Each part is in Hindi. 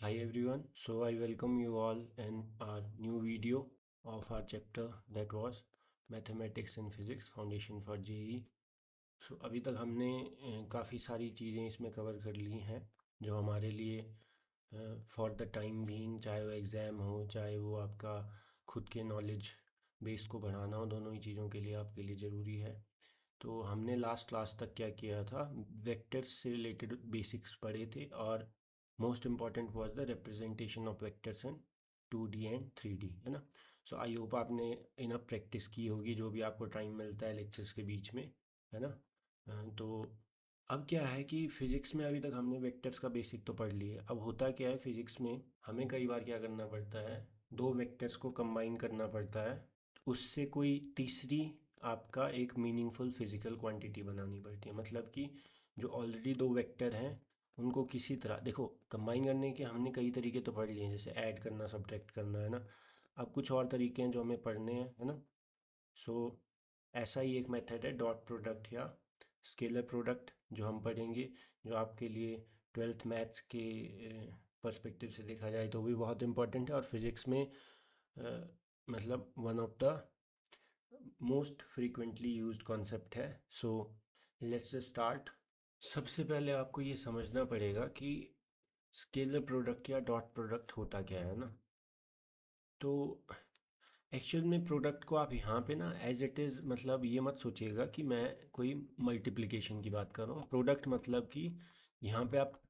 Hi everyone, so I welcome you all in our new video of our chapter that was Mathematics and Physics Foundation for JEE। सो अभी तक हमने काफ़ी सारी चीज़ें इसमें कवर कर ली हैं जो हमारे लिए फॉर द टाइम बीइंग, चाहे वो एग्ज़ाम हो चाहे वो आपका खुद के नॉलेज बेस को बढ़ाना हो, दोनों ही चीज़ों के लिए आपके लिए ज़रूरी है। तो हमने लास्ट क्लास तक क्या किया था, वेक्टर्स से रिलेटेड बेसिक्स पढ़े थे और most important was the representation of vectors in 2D and 3D, है ना। सो आई होप आपने इनफ प्रैक्टिस की होगी जो भी आपको टाइम मिलता है लेक्चर्स के बीच में, है ना। तो अब क्या है कि फिज़िक्स में अभी तक हमने वेक्टर्स का बेसिक तो पढ़ लिया। अब होता क्या है फिज़िक्स में, हमें कई बार क्या करना पड़ता है, दो वेक्टर्स को कंबाइन करना पड़ता है, उससे कोई तीसरी आपका एक मीनिंगफुल फिजिकल क्वांटिटी बनानी पड़ती है। मतलब कि जो ऑलरेडी दो वेक्टर हैं उनको किसी तरह, देखो कंबाइन करने के हमने कई तरीके तो पढ़ लिए हैं, जैसे ऐड करना, सब्ट्रैक्ट करना, है ना। अब कुछ और तरीके हैं जो हमें पढ़ने हैं, है ना। सो ऐसा ही एक मेथड है डॉट प्रोडक्ट या स्केलर प्रोडक्ट जो हम पढ़ेंगे, जो आपके लिए ट्वेल्थ मैथ्स के पर्सपेक्टिव से देखा जाए तो भी बहुत इम्पोर्टेंट है और फिज़िक्स में मतलब one of the most frequently used concept है। So let's start. सबसे पहले आपको ये समझना पड़ेगा कि स्केलर प्रोडक्ट या डॉट प्रोडक्ट होता क्या है ना। तो एक्चुअल में प्रोडक्ट को आप यहाँ पे ना एज इट इज़, मतलब ये मत सोचिएगा कि मैं कोई मल्टीप्लिकेशन की बात कर रहा हूँ। प्रोडक्ट मतलब कि यहाँ पे आप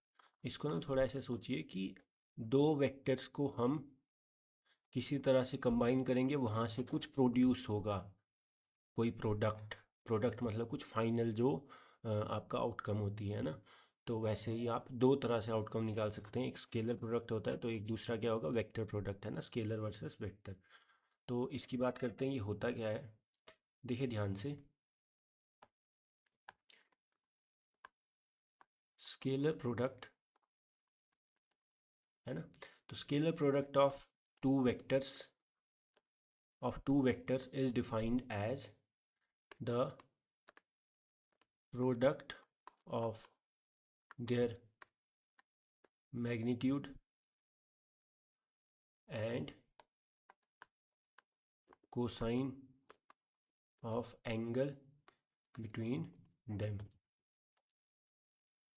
इसको ना थोड़ा ऐसे सोचिए कि दो वेक्टर्स को हम किसी तरह से कंबाइन करेंगे, वहाँ से कुछ प्रोड्यूस होगा, कोई प्रोडक्ट। प्रोडक्ट मतलब कुछ फाइनल जो आपका आउटकम होती है ना। तो वैसे ही आप दो तरह से आउटकम निकाल सकते हैं, एक स्केलर प्रोडक्ट होता है तो एक दूसरा क्या होगा, वेक्टर प्रोडक्ट, है ना, स्केलर वर्सेस वेक्टर। तो इसकी बात करते हैं, ये होता क्या है, देखिए ध्यान से। स्केलर प्रोडक्ट, है ना, तो scalar product of two vectors is defined as the product of their magnitude and cosine of angle between them.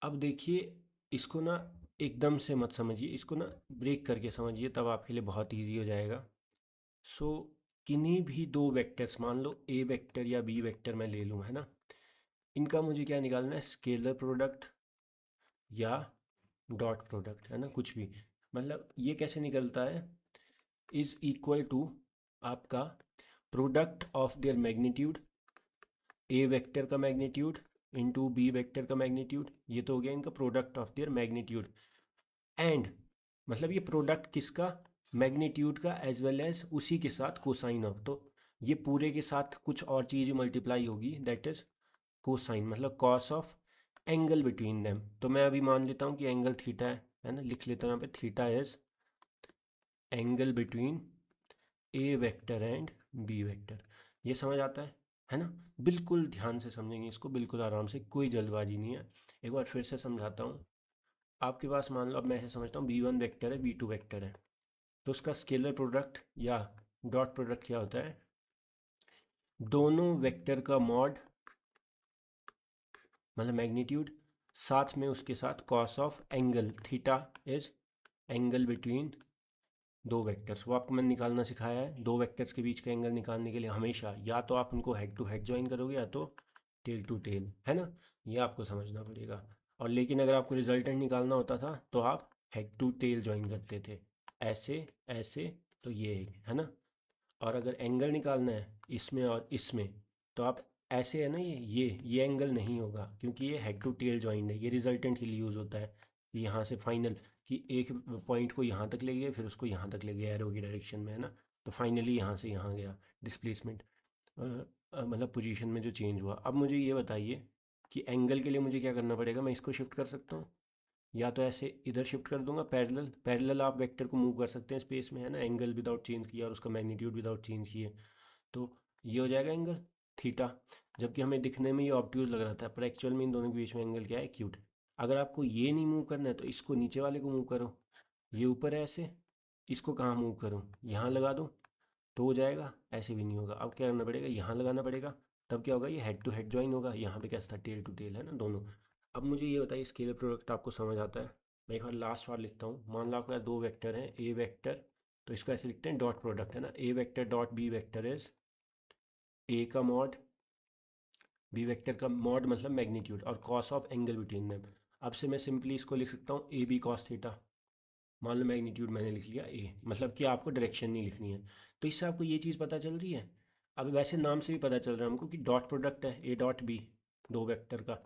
अब देखिए, इसको ना एकदम से मत समझिए, इसको ना ब्रेक करके समझिए, तब आपके लिए बहुत इजी हो जाएगा। सो किन्हीं भी दो वेक्टर्स, मान लो ए वेक्टर या बी वेक्टर मैं ले लूँ, है ना, इनका मुझे क्या निकालना है, स्केलर प्रोडक्ट या डॉट प्रोडक्ट, है ना, कुछ भी। मतलब ये कैसे निकलता है, इज इक्वल टू आपका product of their magnitude, A vector का मैग्नीट्यूड इंटू बी वेक्टर का मैग्नीट्यूड, ये तो हो गया इनका product of their magnitude. And मतलब ये प्रोडक्ट किसका, मैग्नीट्यूड का, एज वेल एज उसी के साथ कोसाइन ऑफ, तो ये पूरे के साथ कुछ और चीज़ मल्टीप्लाई होगी, दैट इज कोसाइन, मतलब cos of angle between them. तो मैं अभी मान लेता हूँ कि एंगल थीटा है ना, लिख लेता हूँ यहाँ पे, theta is angle between A vector and B vector. ये समझ आता है ना। बिल्कुल ध्यान से समझेंगे इसको, बिल्कुल आराम से, कोई जल्दबाजी नहीं है। एक बार फिर से समझाता हूँ। आपके पास मान लो, अब मैं ऐसे समझता हूँ, बी वन वेक्टर है, बी टू वेक्टर है, तो उसका स्केलर प्रोडक्ट या डॉट प्रोडक्ट क्या होता है, दोनों वेक्टर का मॉड, मतलब मैग्नीट्यूड, साथ में उसके साथ cos of angle, theta is angle between दो वेक्टर्स। वो आपको मैंने निकालना सिखाया है, दो वेक्टर्स के बीच का एंगल निकालने के लिए हमेशा या तो आप उनको हेड टू हेड ज्वाइन करोगे या तो टेल टू टेल, है ना। ये आपको समझना पड़ेगा। और लेकिन अगर आपको रिजल्टेंट निकालना होता था तो आप हेड टू टेल ज्वाइन करते थे, ऐसे ऐसे, तो ये है ना। और अगर एंगल निकालना है इसमें और इसमें, तो आप ऐसे, है ना, ये एंगल नहीं होगा क्योंकि ये हेड टू टेल ज्वाइंट है, ये रिजल्टेंट के लिए यूज़ होता है। यहाँ से फाइनल कि एक पॉइंट को यहाँ तक ले गया, फिर उसको यहाँ तक ले गया एरो की डायरेक्शन में, है ना, तो फाइनली यहाँ से यहाँ गया डिस्प्लेसमेंट, मतलब पोजीशन में जो चेंज हुआ। अब मुझे ये बताइए कि एंगल के लिए मुझे क्या करना पड़ेगा, मैं इसको शिफ्ट कर सकता हूँ या तो ऐसे इधर शिफ्ट कर दूंगा, पैरेलल पैरेलल आप वेक्टर को मूव कर सकते हैं स्पेस में, है ना, एंगल विदाउट चेंज किया और उसका मैग्नीट्यूड विदाउट चेंज किए, तो ये हो जाएगा एंगल थीटा। जबकि हमें दिखने में ये ऑब्ट्यूज लग रहा था, पर एक्चुअल में इन दोनों के बीच में एंगल क्या है, एक्यूट। अगर आपको ये नहीं मूव करना है तो इसको नीचे वाले को मूव करो, ये ऊपर है ऐसे, इसको कहाँ मूव करूँ, यहाँ लगा दूँ तो हो जाएगा, ऐसे भी नहीं होगा। अब क्या करना पड़ेगा, यहाँ लगाना पड़ेगा, तब क्या होगा, ये हेड टू हेड जॉइन होगा। यहाँ पे कैसा था, टेल टू टेल है ना दोनों। अब मुझे ये बताइए स्केलर प्रोडक्ट आपको समझ आता है? मैं एक बार लास्ट बार लिखता हूँ। मान लो आपके पास दो वेक्टर हैं, ए वेक्टर, तो इसको ऐसे लिखते हैं डॉट प्रोडक्ट है ना, A vector dot B vector is A का मॉड, बी वेक्टर का मॉड मतलब मैग्नीट्यूड, और cos of angle between them. अब से मैं सिंपली इसको लिख सकता हूँ ए बी कॉस थीटा। मान लो मैग्नीट्यूड मैंने लिख लिया ए, मतलब कि आपको डायरेक्शन नहीं लिखनी है। तो इससे आपको ये चीज़ पता चल रही है। अब वैसे नाम से भी पता चल रहा है हमको कि डॉट प्रोडक्ट है ए डॉट बी, दो वेक्टर का।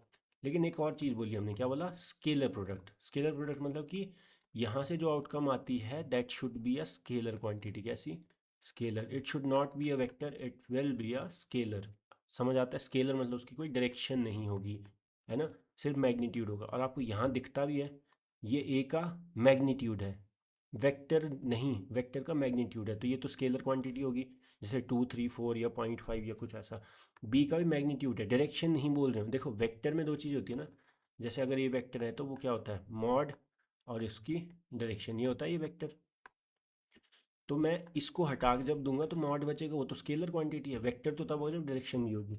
लेकिन एक और चीज़ बोली हमने, क्या बोला, स्केलर प्रोडक्ट। स्केलर प्रोडक्ट मतलब कि यहाँ से जो आउटकम आती है that should be a scalar quantity. कैसी? Scalar. It should not be a vector, it will be a scalar. समझ आता है? स्केलर मतलब उसकी कोई डायरेक्शन नहीं होगी, है ना, सिर्फ मैग्नीट्यूड होगा। और आपको यहाँ दिखता भी है, ये ए का मैग्नीट्यूड है, वेक्टर नहीं, वेक्टर का मैग्नीट्यूड है, तो ये तो स्केलर क्वांटिटी होगी, जैसे 2 3 4 या 0.5 या कुछ ऐसा। बी का भी मैग्नीट्यूड है, डायरेक्शन नहीं बोल रहे हो। देखो वेक्टर में दो चीज़ होती है ना, जैसे अगर ये वेक्टर है तो वो क्या होता है, मॉड, और इसकी डायरेक्शन, ये होता है ये वेक्टर। तो मैं इसको हटा के जब दूंगा तो मॉड बचेगा, वो तो स्केलर क्वांटिटी है। वेक्टर तो तब होगा जब डायरेक्शन भी होगी।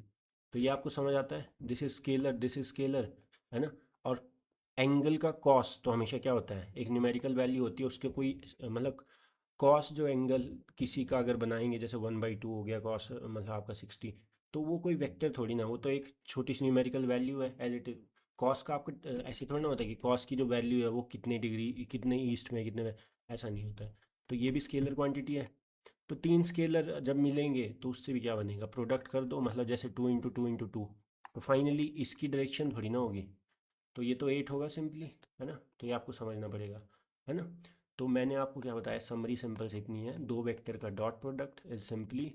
तो ये आपको समझ आता है, this is scalar, this is scalar, है ना। और एंगल का कॉस तो हमेशा क्या होता है, एक न्यूमेरिकल वैल्यू होती है, उसके कोई मतलब कॉस जो एंगल किसी का अगर बनाएंगे, जैसे 1/2 हो गया कॉस, मतलब आपका 60, तो वो कोई वेक्टर थोड़ी ना, वो तो एक छोटी सी न्यूमेरिकल वैल्यू है एज इट इज। कॉस का आपको ऐसे थोड़ा ना होता है कि कॉस की जो वैल्यू है वो कितने डिग्री, कितने ईस्ट में, कितने में, ऐसा नहीं होता है। तो ये भी स्केलर क्वांटिटी है। तो तीन स्केलर जब मिलेंगे तो उससे भी क्या बनेगा, प्रोडक्ट कर दो, मतलब जैसे 2 × 2 × 2, तो फाइनली इसकी डायरेक्शन थोड़ी ना होगी, तो ये तो 8 होगा सिंपली, है ना। तो ये आपको समझना पड़ेगा, है ना। तो मैंने आपको क्या बताया, समरी सिंपल से इतनी है, दो वेक्टर का डॉट प्रोडक्ट इज सिंपली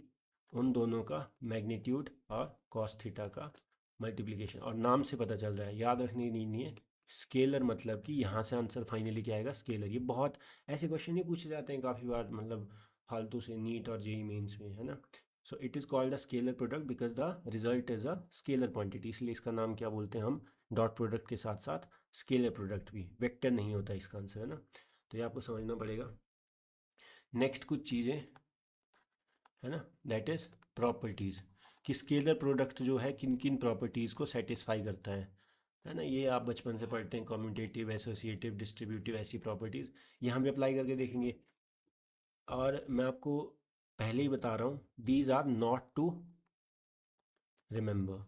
उन दोनों का मैग्नीट्यूड और कॉस थीटा का मल्टीप्लिकेशन। और नाम से पता चल रहा है, याद रखने की नीड नहीं है। स्केलर मतलब कि यहाँ से आंसर फाइनली क्या आएगा, स्केलर। ये बहुत ऐसे क्वेश्चन ही पूछे जाते हैं काफ़ी बार, मतलब फालतू से, नीट और जेई मेंस में, है ना। So it is called a scalar product because the result is a scalar quantity, इसलिए इसका नाम क्या बोलते हैं हम, डॉट प्रोडक्ट के साथ साथ स्केलर प्रोडक्ट भी। वेक्टर नहीं होता इसका आंसर, है ना। तो ये आपको समझना पड़ेगा। नेक्स्ट कुछ चीज़ें, है ना, दैट इज़ प्रॉपर्टीज़, कि स्केलर प्रोडक्ट जो है किन किन प्रॉपर्टीज़ को सेटिस्फाई करता है ना। ये आप बचपन से पढ़ते हैं, कम्यूटेटिव, एसोसिएटिव, डिस्ट्रीब्यूटिव, ऐसी प्रॉपर्टीज़ यहाँ भी अप्लाई करके देखेंगे। और मैं आपको पहले ही बता रहा हूँ, these are not to remember.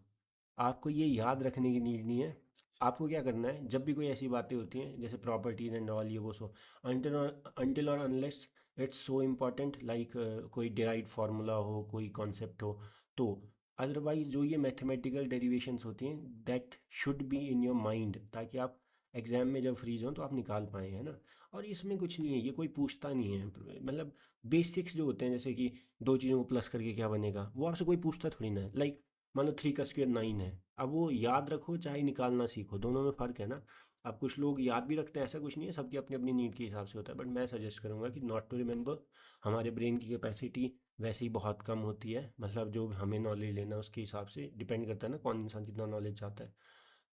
आपको ये याद रखने की नीड नहीं है। आपको क्या करना है, जब भी कोई ऐसी बातें होती हैं जैसे प्रॉपर्टीज एंड ऑल, ये वो सो, अनटिल और unless it's so important, like कोई डिराइव्ड फार्मूला हो, कोई कॉन्सेप्ट हो, तो अदरवाइज जो ये मैथमेटिकल डेरिवेशंस होती हैं that should be in your mind, ताकि आप एग्जाम में जब फ्रीज हों तो आप निकाल पाएँ, है ना। और इसमें कुछ नहीं है, ये कोई पूछता नहीं है, मतलब बेसिक्स जो होते हैं, जैसे कि दो चीज़ों को प्लस करके क्या बनेगा, वो आपसे कोई पूछता थोड़ी ना है। लाइक मान लो 3 का स्क्वायर 9 है, अब वो याद रखो चाहे निकालना सीखो, दोनों में फ़र्क है ना। अब कुछ लोग याद भी रखते हैं, ऐसा कुछ नहीं है, सबकी अपनी अपनी नीड के हिसाब से होता है, बट मैं सजेस्ट करूँगा कि नॉट टू रिमेंबर। हमारे ब्रेन की कैपेसिटी वैसे ही बहुत कम होती है, मतलब जो हमें नॉलेज लेना है उसके हिसाब से डिपेंड करता है ना, कौन इंसान कितना नॉलेज चाहता है।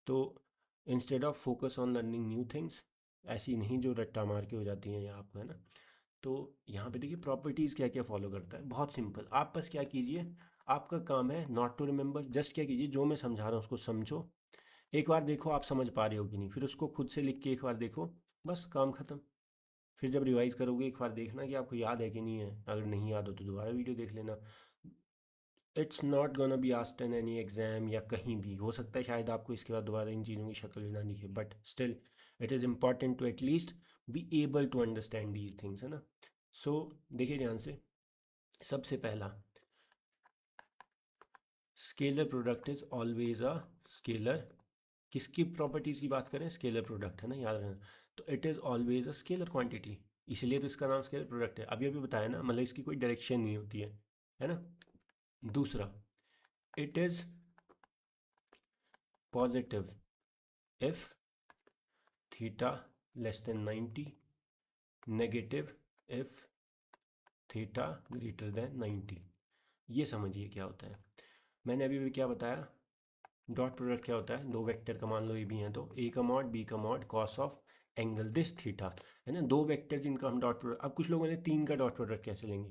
तो instead of focus on learning new things, ऐसी नहीं जो रट्टा मार के हो जाती हैं, या आपको, है ना। तो यहाँ पे देखिए प्रॉपर्टीज़ क्या क्या फॉलो करता है, बहुत सिंपल। आप बस क्या कीजिए, आपका काम है नॉट टू रिमेंबर, जस्ट क्या कीजिए, जो मैं समझा रहा हूँ उसको समझो, एक बार देखो आप समझ पा रहे हो कि नहीं, फिर उसको खुद से लिख के एक बार देखो, बस काम ख़त्म। फिर जब रिवाइज करोगे एक बार देखना कि आपको याद है कि नहीं है, अगर नहीं याद हो तो दोबारा वीडियो देख लेना। It's not gonna be asked in any exam, या कहीं भी हो सकता है शायद आपको इसके बाद दोबारा इन चीज़ों की शक्ल भी ना दिखे, but still it is important to at least be able to understand these things, है ना। सो देखिए ध्यान से, सबसे पहला, scalar product is always a scalar. किसकी प्रॉपर्टीज़ की बात करें, स्केलर प्रोडक्ट, है ना, याद रखना। तो it is always a scalar quantity, इसलिए तो इसका नाम स्केलर प्रोडक्ट है। अभी अभी बताया ना, मतलब इसकी कोई डायरेक्शन नहीं होती है ना। दूसरा, it is positive if theta less than 90, negative if theta greater than 90। ये समझिए क्या होता है। मैंने अभी भी क्या बताया, डॉट प्रोडक्ट क्या होता है, दो वेक्टर का मान लो ए बी हैं, तो ए का मॉड बी का mod cos of angle this theta, है ना, दो वेक्टर जिनका हम डॉट प्रोडक्ट, अब कुछ लोगों ने तीन का डॉट प्रोडक्ट कैसे लेंगे,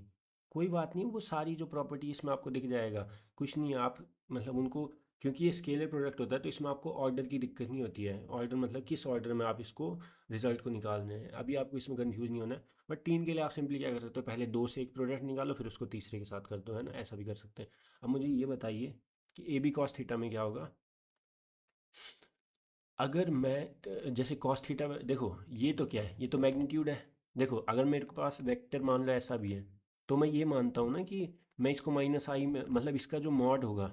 कोई बात नहीं, वो सारी जो प्रॉपर्टी इसमें आपको दिख जाएगा, कुछ नहीं आप मतलब उनको, क्योंकि ये स्केलर प्रोडक्ट होता है तो इसमें आपको ऑर्डर की दिक्कत नहीं होती है, ऑर्डर मतलब किस ऑर्डर में आप इसको रिजल्ट को निकालने हैं, अभी आपको इसमें कन्फ्यूज नहीं होना है। बट तीन के लिए आप सिंपली क्या कर सकते हो, पहले दो से एक प्रोडक्ट निकालो फिर उसको तीसरे के साथ कर दो, है ना, ऐसा भी कर सकते हैं। अब मुझे ये बताइए कि ए बी कॉस थीटा में क्या होगा, अगर मैं जैसे कॉस थीटा में देखो, ये तो क्या है, ये तो मैग्नीट्यूड है, देखो अगर मेरे पास वेक्टर मान लो ऐसा भी है, तो मैं ये मानता हूँ ना कि मैं इसको माइनस आई में, मतलब इसका जो मॉड होगा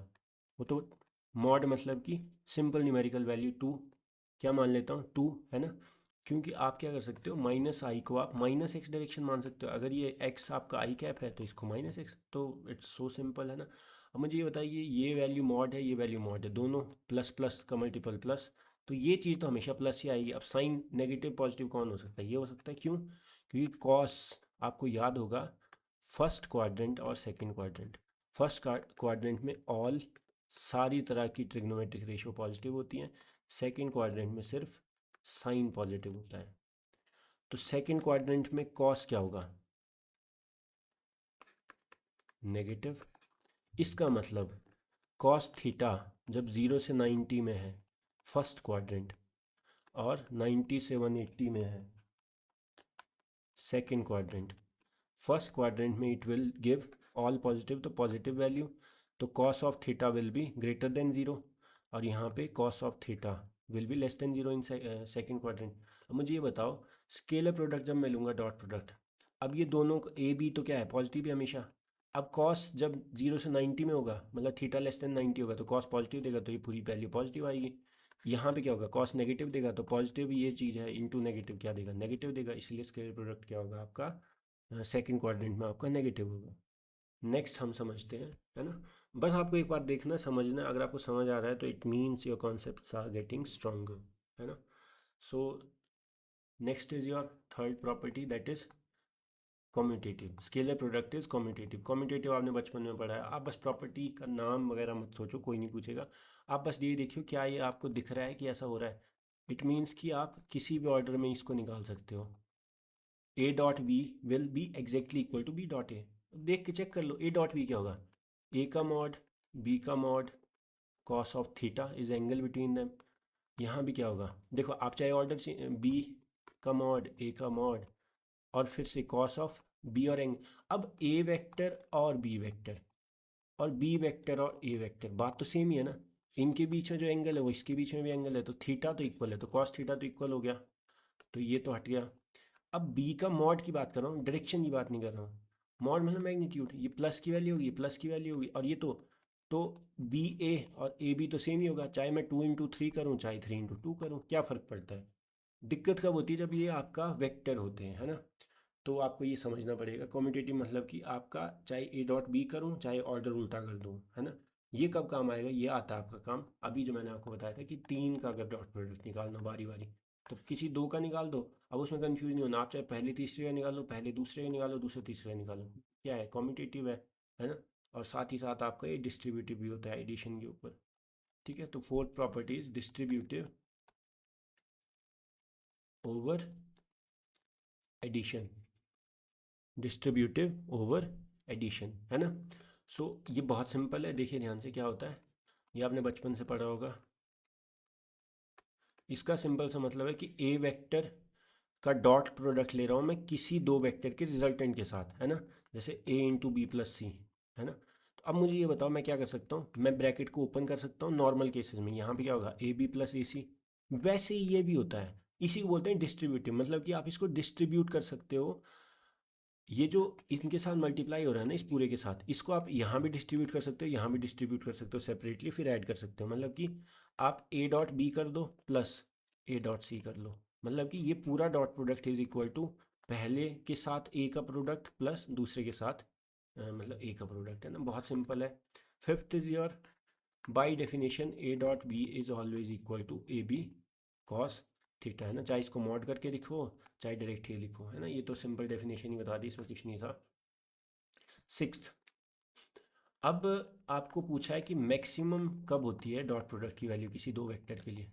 वो तो, मॉड मतलब कि सिंपल न्यूमेरिकल वैल्यू टू, क्या मान लेता हूँ टू, है ना, क्योंकि आप क्या कर सकते हो, माइनस आई को आप माइनस एक्स डायरेक्शन मान सकते हो, अगर ये एक्स आपका आई कैप है तो इसको माइनस एक्स, तो इट्स सो सिंपल, है ना। अब मुझे ये बताइए, ये वैल्यू मॉड है, ये वैल्यू मॉड है, दोनों प्लस प्लस का मल्टीपल प्लस, तो ये चीज़ तो हमेशा प्लस ही आएगी। अब साइन नेगेटिव पॉजिटिव कौन हो सकता है, ये हो सकता है, क्यों, क्योंकि कॉस आपको याद होगा फर्स्ट क्वाड्रेंट और सेकंड क्वाड्रेंट, फर्स्ट क्वाड्रेंट में ऑल सारी तरह की ट्रिग्नोमेट्रिक रेशियो पॉजिटिव होती हैं, सेकंड क्वाड्रेंट में सिर्फ साइन पॉजिटिव होता है, तो सेकंड क्वाड्रेंट में कॉस क्या होगा, नेगेटिव, इसका मतलब कॉस थीटा जब 0 से 90 में है फर्स्ट क्वाड्रेंट और 90 से 180 में है सेकेंड क्वाड्रेंट, फर्स्ट क्वाड्रेंट में it will give all positive, तो पॉजिटिव वैल्यू, तो cos of theta will be greater than zero, और यहाँ पे cos of theta will be less than zero in second quadrant. अब मुझे ये बताओ, स्केलर प्रोडक्ट जब मैं लूँगा डॉट प्रोडक्ट, अब ये दोनों ए बी तो क्या है, पॉजिटिव है हमेशा, अब कॉस जब 0 से 90 में होगा, मतलब थीटा लेस देन 90 होगा, तो कॉस पॉजिटिव देगा, तो ये पूरी वैल्यू पॉजिटिव आएगी। यहाँ पे क्या होगा, कॉस नेगेटिव देगा, तो पॉजिटिव ये चीज़ है इनटू नेगेटिव क्या देगा, नेगेटिव देगा, इसलिए स्केलर प्रोडक्ट क्या होगा आपका, सेकंड क्वाड्रेंट में आपका नेगेटिव होगा। नेक्स्ट हम समझते हैं, है ना, बस आपको एक बार देखना समझना, अगर आपको समझ आ रहा है तो it means your concepts are getting stronger, है ना। So next is your third property that is commutative, scalar product is commutative, commutative आपने बचपन में पढ़ा है, आप बस प्रॉपर्टी का नाम वगैरह मत सोचो, कोई नहीं पूछेगा, आप बस ये देखियो क्या ये आपको दिख रहा है कि ऐसा हो रहा है, इट मीन्स कि आप किसी भी ऑर्डर में इसको निकाल सकते हो, A dot B will be exactly equal to B dot A, देख के चेक कर लो ए डॉट बी क्या होगा, ए का मॉड बी का mod cos of theta is angle between them, यहाँ भी क्या होगा, देखो आप चाहे ऑर्डर से बी का मॉड ए का मॉड और फिर से कॉस ऑफ बी और एंगल, अब ए वेक्टर और बी वेक्टर और बी वेक्टर और ए वेक्टर बात तो सेम ही है ना, इनके बीच में जो एंगल है वो इसके बीच में भी एंगल है, तो थीटा तो इक्वल है, तो कॉस थीटा तो इक्वल हो गया, तो ये तो हट गया। अब बी का मॉड की बात कर रहा हूँ, डायरेक्शन की बात नहीं कर रहा हूँ, मॉड मतलब मैग्नीट्यूड, ये प्लस की वैल्यू होगी, ये प्लस की वैल्यू होगी, और ये तो बी ए और ए बी तो सेम ही होगा, चाहे मैं 2 इंटू 3 करूँ चाहे 3 इंटू 2 करूँ, क्या फ़र्क पड़ता है। दिक्कत कब होती है, जब ये आपका वेक्टर होते हैं, है ना, तो आपको ये समझना पड़ेगा, कॉम्यूटेटिव मतलब कि आपका चाहे ए डॉट बी करूँ चाहे ऑर्डर उल्टा कर दूँ, है ना, ये कब काम आएगा, ये आता है आपका काम अभी जो मैंने आपको बताया था कि तीन का अगर डॉट प्रोडक्ट निकालना बारी बारी, तो किसी दो का निकाल दो, अब उसमें कंफ्यूज नहीं होना, आप चाहे पहले तीसरे का निकालो, पहले दूसरे का निकालो, दूसरे तीसरे का निकालो, क्या है कॉम्यूटेटिव है ना, और साथ ही साथ आपका ये डिस्ट्रीब्यूटिव भी होता है एडिशन के ऊपर, ठीक है, तो fourth property is distributive over addition, distributive over addition, है ना। सो ये बहुत सिंपल है, देखिए ध्यान से क्या होता है, ये आपने बचपन से पढ़ा होगा, इसका सिंपल सा मतलब है कि ए वेक्टर का डॉट प्रोडक्ट ले रहा हूँ मैं किसी दो वेक्टर के रिजल्टेंट के साथ, है ना, जैसे ए इंटू बी प्लस सी, है ना, तो अब मुझे ये बताओ मैं क्या कर सकता हूँ, मैं ब्रैकेट को ओपन कर सकता हूँ नॉर्मल केसेस में, यहाँ पे क्या होगा ए बी प्लस ए सी, वैसे ही ये भी होता है, इसी को बोलते हैं डिस्ट्रीब्यूटिव, मतलब कि आप इसको डिस्ट्रीब्यूट कर सकते हो, ये जो इनके साथ मल्टीप्लाई हो रहा है ना इस पूरे के साथ, इसको आप यहाँ भी डिस्ट्रीब्यूट कर सकते हो, यहाँ भी डिस्ट्रीब्यूट कर सकते हो सेपरेटली, फिर ऐड कर सकते हो, मतलब कि आप ए डॉट बी कर दो प्लस ए डॉट सी कर लो, मतलब कि ये पूरा dot product is equal to पहले के साथ ए का प्रोडक्ट प्लस दूसरे के साथ मतलब ए का प्रोडक्ट, है ना, बहुत सिंपल है। Fifth is your by definition A dot B is always equal to A B cos theta, है ना, चाहे इसको मॉड करके लिखो चाहे डायरेक्ट ही लिखो, है ना, ये तो सिंपल डेफिनेशन ही बता दी, इसमें कुछ नहीं था। सिक्स्थ, अब आपको पूछा है कि मैक्सिमम कब होती है डॉट प्रोडक्ट की वैल्यू किसी दो वेक्टर के लिए,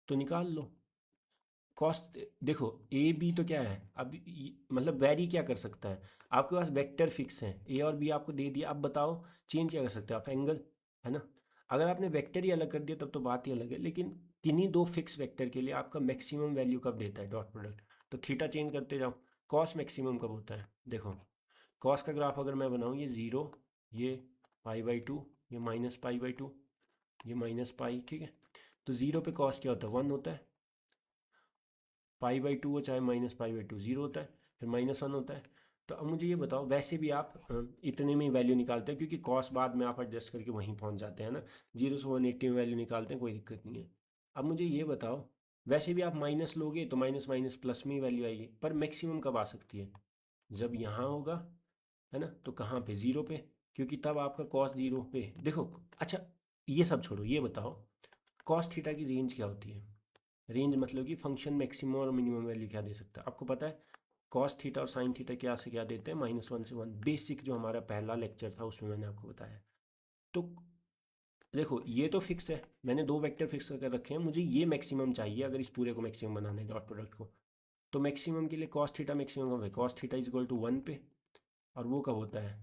तो निकाल लो, कॉस देखो ए बी तो क्या है, अब मतलब वेरी क्या कर सकता है, आपके पास वेक्टर फिक्स है, ए और बी आपको दे दिया, अब बताओ चेंज क्या कर सकते हो आप, एंगल, है ना। अगर आपने वेक्टर ही अलग कर दिया तब तो बात ही अलग है, लेकिन किन्हीं दो फिक्स वेक्टर के लिए आपका मैक्सिमम वैल्यू कब देता है डॉट प्रोडक्ट, तो थीटा चेंज करते जाओ। कॉस मैक्सिमम कब होता है, देखो कॉस का ग्राफ अगर मैं बनाऊँ, ये ज़ीरो, ये π/2, ये -π/2, ये -π, ठीक है। तो ज़ीरो पे कॉस क्या होता है, 1 होता है, π/2 हो चाहे -π/2, ज़ीरो होता है, फिर -1 होता है। तो अब मुझे ये बताओ, वैसे भी आप इतने में ही वैल्यू निकालते हैं, क्योंकि कॉस बाद में आप एडजस्ट करके वहीं पहुंच जाते हैं ना, 0 से 180 में वैल्यू निकालते हैं, कोई दिक्कत नहीं है। अब मुझे ये बताओ, वैसे भी आप माइनस लोगे तो माइनस माइनस प्लस में ही वैल्यू आएगी, पर मैक्सिमम कब आ सकती है, जब यहाँ होगा, है ना। तो कहाँ पे, ज़ीरो पे, क्योंकि तब आपका कॉस ज़ीरो पे, देखो। अच्छा, ये सब छोड़ो, ये बताओ कॉस थीटा की रेंज क्या होती है। रेंज मतलब कि फंक्शन मैक्सिमम और मिनिमम वैल्यू क्या दे सकता है, आपको पता है। कॉस थीटा और साइन थीटा क्या से क्या देते हैं, -1 से 1, बेसिक जो हमारा पहला लेक्चर था उसमें मैंने आपको बताया। तो देखो ये तो फिक्स है, मैंने दो वेक्टर फिक्स कर रखे हैं, मुझे ये मैक्सिमम चाहिए अगर इस पूरे को मैक्सिमम बनाना है डॉट प्रोडक्ट को। तो मैक्सिमम के लिए कॉस थीटा मैक्सिमम कब है, cos theta is equal to 1 पे, और वो कब होता है,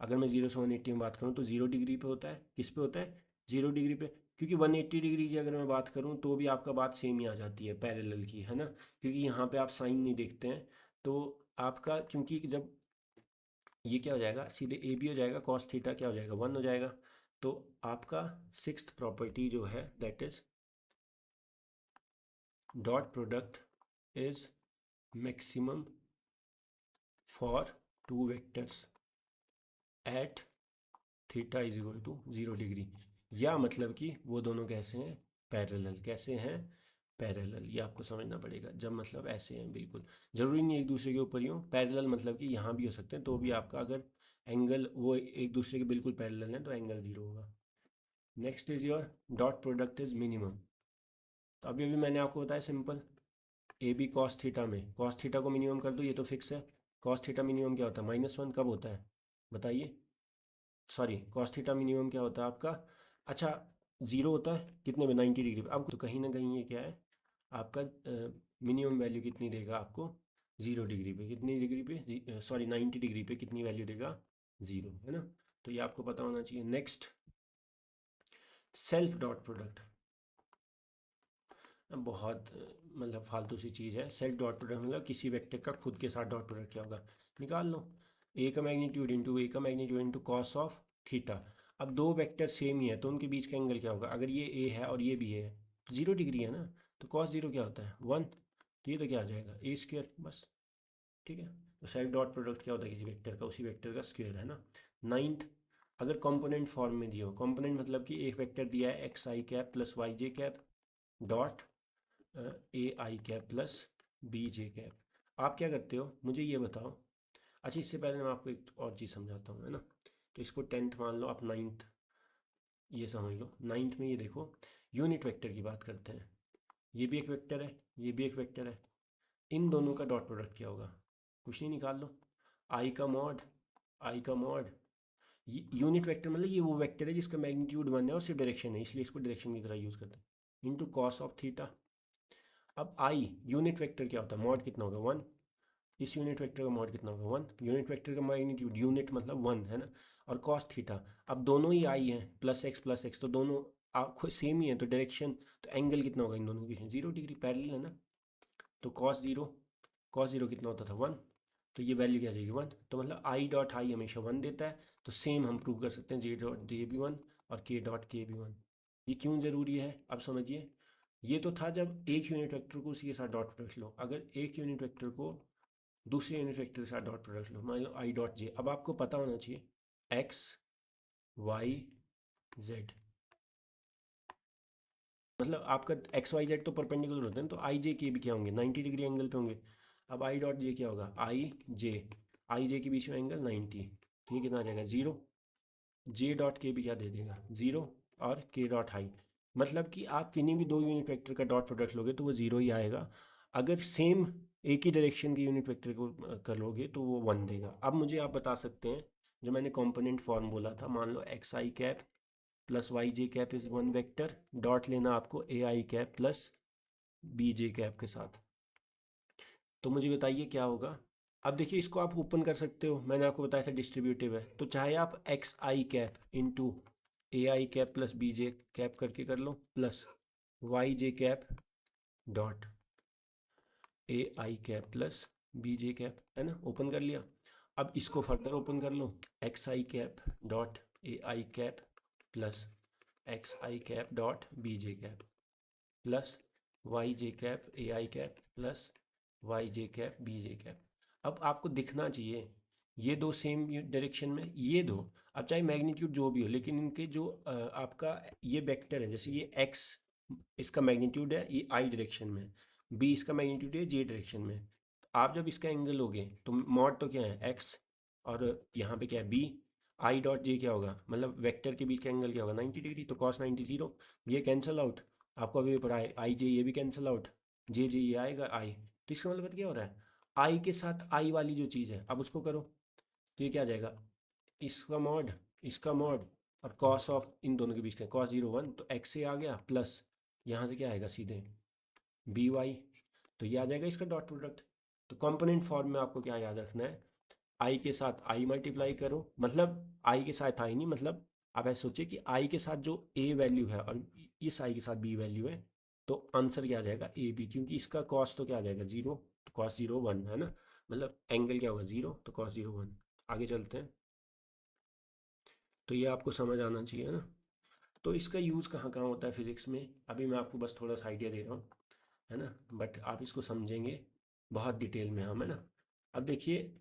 अगर मैं 0 से 180 में बात करूँ तो 0 डिग्री पे होता है, किस पे होता है, 0 डिग्री पे। क्योंकि 180 डिग्री की अगर मैं बात करूँ तो भी आपका बात सेम ही आ जाती है, पैरेलल की, है ना। क्योंकि यहाँ पे आप साइन नहीं देखते हैं, तो आपका, क्योंकि जब ये क्या हो जाएगा, सीधे ए बी हो जाएगा, कॉस थीटा क्या हो जाएगा, 1 हो जाएगा। तो आपका सिक्स्थ प्रॉपर्टी जो है that is dot product is maximum for two vectors at theta is equal to 0 degree, या मतलब कि वो दोनों कैसे हैं, पैरेलल, कैसे हैं, पैरेलल। ये आपको समझना पड़ेगा, जब मतलब ऐसे हैं, बिल्कुल ज़रूरी नहीं एक दूसरे के ऊपर ही हो, पैरेलल मतलब कि यहाँ भी हो सकते हैं, तो भी आपका अगर एंगल वो एक दूसरे के बिल्कुल पैरेलल हैं तो एंगल 0 होगा। Next is your dot product is minimum. तो अभी अभी मैंने आपको बताया simple, A B cos theta में कॉस थीटा को मिनिमम कर दो, ये तो फिक्स है। कॉस थीटा मिनिमम क्या होता है, -1 कब होता है, बताइए। सॉरी, कॉस थीटा मिनिमम क्या होता है आपका, अच्छा, ज़ीरो होता है कितने में, 90 डिग्री पे। अब तो कहीं ना कहीं ये क्या है, आपका मिनिमम वैल्यू कितनी देगा आपको, 0 डिग्री पे, कितनी डिग्री पे, सॉरी 90 डिग्री पे कितनी वैल्यू देगा, 0, है ना। तो ये आपको पता होना चाहिए। नेक्स्ट, सेल्फ डॉट प्रोडक्ट, बहुत मतलब फालतू सी चीज़ है। सेल्फ डॉट प्रोडक्ट मतलब किसी वेक्टर का खुद के साथ डॉट प्रोडक्ट क्या होगा, निकाल लो। ए का मैग्नीट्यूड इंटू ए का magnitude into cos of theta. अब दो वेक्टर सेम ही है तो उनके बीच का एंगल क्या होगा, अगर ये ए है और ये भी है तो 0 डिग्री है ना, तो कॉस 0 क्या होता है, 1। तो ये तो क्या आ जाएगा, ए स्क्वेयर, बस, ठीक है। तो सेल्फ डॉट प्रोडक्ट क्या होता है किसी वेक्टर का, उसी वेक्टर का स्क्वेयर, है ना। नाइन्थ, अगर कंपोनेंट फॉर्म में दिया हो, कंपोनेंट मतलब कि एक वेक्टर दिया है x i cap plus y j cap dot a i cap plus b j cap. आप क्या करते हो मुझे ये बताओ। अच्छा, इससे पहले मैं आपको एक और चीज़ समझाता हूँ, है ना। तो इसको 10th मान लो, आप 9th ये समझ लो। 9th में ये देखो, यूनिट वेक्टर की बात करते हैं, ये भी एक वेक्टर है, ये भी एक वेक्टर है, इन दोनों का डॉट प्रोडक्ट क्या होगा, कुछ नहीं, निकाल लो। आई का मॉड, आई का मॉड, यूनिट वेक्टर मतलब ये वो वेक्टर है जिसका मैग्नीट्यूड 1 है और सिर्फ डायरेक्शन है, इसलिए इसको डायरेक्शन की तरह यूज़ करते हैं, इंटू कॉस ऑफ थीटा। अब आई यूनिट वेक्टर क्या होता है, मॉड कितना होगा, 1। इस यूनिट वेक्टर का मॉड कितना होगा, 1। यूनिट वेक्टर का मैग्नीट्यूड, यूनिट मतलब 1, है ना। और कॉस थीटा, अब दोनों ही आई हैं, प्लस एक्स, तो दोनों आप सेम ही है, तो डायरेक्शन, तो एंगल कितना होगा इन दोनों के बीच, 0 डिग्री, पैरेलल है ना। तो कॉस 0 कितना होता था, 1। तो ये वैल्यू क्या आ जाएगी, 1। तो मतलब आई डॉट आई हमेशा 1 देता है। तो सेम हम प्रूव कर सकते हैं, जे डॉट जे भी 1 और के डॉट के भी 1। ये क्यों ज़रूरी है, अब समझिए। ये तो था जब एक यूनिट वेक्टर को उसी के साथ डॉट प्रोडक्ट लो, अगर एक यूनिट वेक्टर को दूसरे यूनिट वेक्टर के साथ डॉट प्रोडक्ट लो, मान लो आई डॉट जे। अब आपको पता होना चाहिए एक्स वाई जेड, मतलब आपका एक्स वाई जेड तो परपेंडिकुलर होते हैं, तो आई जे के भी क्या होंगे, 90 डिग्री एंगल पे होंगे। अब आई डॉट जे क्या होगा, आई जे के बीच में एंगल 90, तो ये कितना आ जाएगा, 0। जे डॉट के भी क्या दे देगा, 0। और के डॉट हाई, मतलब कि आप किन्हीं भी दो यूनिट वेक्टर का डॉट प्रोडक्ट लोगे तो वो 0 ही आएगा। अगर सेम एक ही डायरेक्शन के यूनिट वेक्टर को कर लोगे तो वो 1 देगा। अब मुझे आप बता सकते हैं, जो मैंने कंपोनेंट फॉर्म बोला था, मान लो x i cap plus y j cap is one vector, dot लेना आपको a i cap plus b j cap के साथ। तो मुझे बताइए क्या होगा। अब देखिए इसको आप ओपन कर सकते हो, मैंने आपको बताया था डिस्ट्रीब्यूटिव है, तो चाहे आप x i cap into a i cap plus b j cap करके कर लो, plus y j cap dot a i cap plus b j cap, है ना, ओपन कर लिया। अब इसको फर्दर ओपन कर लो, x i cap dot a i cap plus x i cap dot b j cap plus y j cap a i cap plus y j cap b j cap. अब आपको दिखना चाहिए ये दो सेम डायरेक्शन में, ये दो, अब चाहे मैग्नीट्यूड जो भी हो, लेकिन इनके जो आपका ये वेक्टर है, जैसे ये एक्स इसका मैग्नीट्यूड है ये आई डायरेक्शन में, बी इसका मैग्नीट्यूड है जे डायरेक्शन में। तो आप जब इसका एंगल लोगे तो मॉड तो क्या है एक्स, और यहाँ पे क्या है बी, आई डॉट जे क्या होगा, मतलब वेक्टर के बीच का एंगल क्या होगा 90 डिग्री, तो कॉस 90 0, ये कैंसिल आउट। आपको अभी पढ़ा है आई जे, ये भी कैंसिल आउट, जे जे ये आएगा आई। तो इसका मतलब क्या हो रहा है, आई के साथ आई वाली जो चीज़ है अब उसको करो, तो ये क्या आ जाएगा, इसका मॉड और कॉस ऑफ इन दोनों के बीच का कॉस 0 1, तो एक्स से आ गया प्लस यहाँ से क्या आएगा सीधे बी वाई, तो ये आ जाएगा इसका डॉट प्रोडक्ट। तो कंपोनेंट फॉर्म में आपको क्या याद रखना है, आई के साथ आई मल्टीप्लाई करो, मतलब आई के साथ आई नहीं, मतलब आप ऐसे सोचिए कि आई के साथ जो ए वैल्यू है और इस आई के साथ बी वैल्यू है, तो आंसर क्या आ जाएगा ए बी, क्योंकि इसका कॉस तो क्या आ जाएगा 0, तो कॉस 0 1 है ना, मतलब एंगल क्या होगा 0, तो कॉस 0 1। आगे चलते हैं, तो ये आपको समझ आना चाहिए ना। तो इसका यूज़ कहाँ कहाँ होता है फिज़िक्स में, अभी मैं आपको बस थोड़ा सा आइडिया दे रहा हूँ, है ना, बट आप इसको समझेंगे बहुत डिटेल में हम, है ना। अब देखिए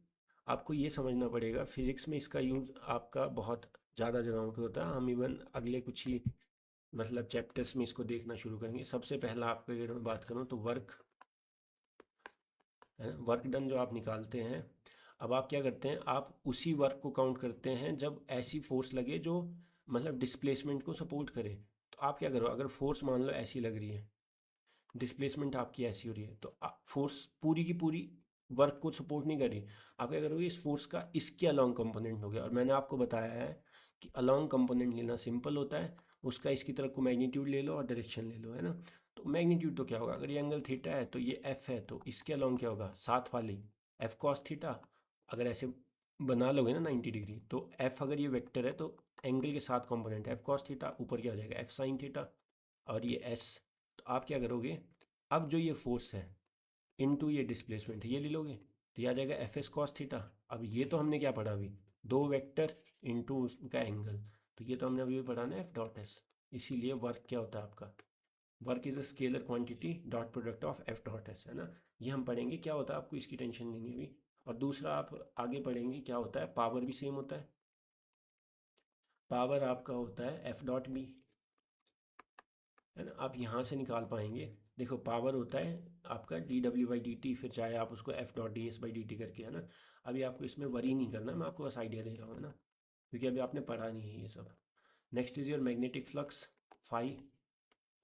आपको ये समझना पड़ेगा फिज़िक्स में इसका यूज़ आपका बहुत ज़्यादा जगहों पे होता है। हम इवन अगले कुछ ही मतलब चैप्टर्स में इसको देखना शुरू करेंगे। सबसे पहला आपको अगर मैं बात करूँ तो वर्क, है ना, वर्क डन जो आप निकालते हैं। अब आप क्या करते हैं, आप उसी वर्क को काउंट करते हैं जब ऐसी फोर्स लगे जो मतलब डिस्प्लेसमेंट को सपोर्ट करे। तो आप क्या करो, अगर फोर्स मान लो ऐसी लग रही है, डिस्प्लेसमेंट आपकी ऐसी हो रही है, तो फोर्स पूरी की पूरी वर्क को सपोर्ट नहीं कर रही, आप क्या करोगे इस फोर्स का इसके अलोंग कंपोनेंट हो गया। और मैंने आपको बताया है कि अलोंग कंपोनेंट लेना सिंपल होता है, उसका इसकी तरफ को मैग्नीट्यूड ले लो और डायरेक्शन ले लो, है ना। तो मैग्नीट्यूड तो क्या होगा, अगर ये एंगल थीटा है तो ये एफ है, तो इसके अलोंग क्या होगा साथ वाली एफ कॉस थीटा। अगर ऐसे बना लोगे ना 90 डिग्री, तो एफ अगर ये वेक्टर है तो एंगल के साथ कंपोनेंट एफ कॉस थीटा, ऊपर क्या हो जाएगा एफ साइन थीटा, और ये एस। तो आप क्या करोगे, अब जो ये फोर्स है इनटू ये डिस्प्लेसमेंट ये ले लोगे, तो ये आ जाएगा एफ एस कॉस थीटा। अब ये तो हमने क्या पढ़ा अभी, दो वेक्टर इनटू उसका एंगल, तो ये तो हमने अभी पढ़ा ना एफ डॉट एस। इसीलिए वर्क क्या होता है आपका, work is a scalar quantity dot product of F dot S, है ना। ये हम पढ़ेंगे क्या होता है, आपको इसकी टेंशन नहीं है अभी। और दूसरा आप आगे पढ़ेंगे क्या होता है, पावर भी सेम होता है। पावर आपका होता है एफ डॉट बी, है ना। आप यहाँ से निकाल पाएंगे, देखो पावर होता है आपका D W by D T, फिर चाहे आप उसको F dot D S by D T करके, है ना। अभी आपको इसमें वरी नहीं करना, मैं आपको बस आइडिया दे रहा हूँ, है ना, क्योंकि अभी आपने पढ़ा नहीं है ये सब। Next is your magnetic flux phi.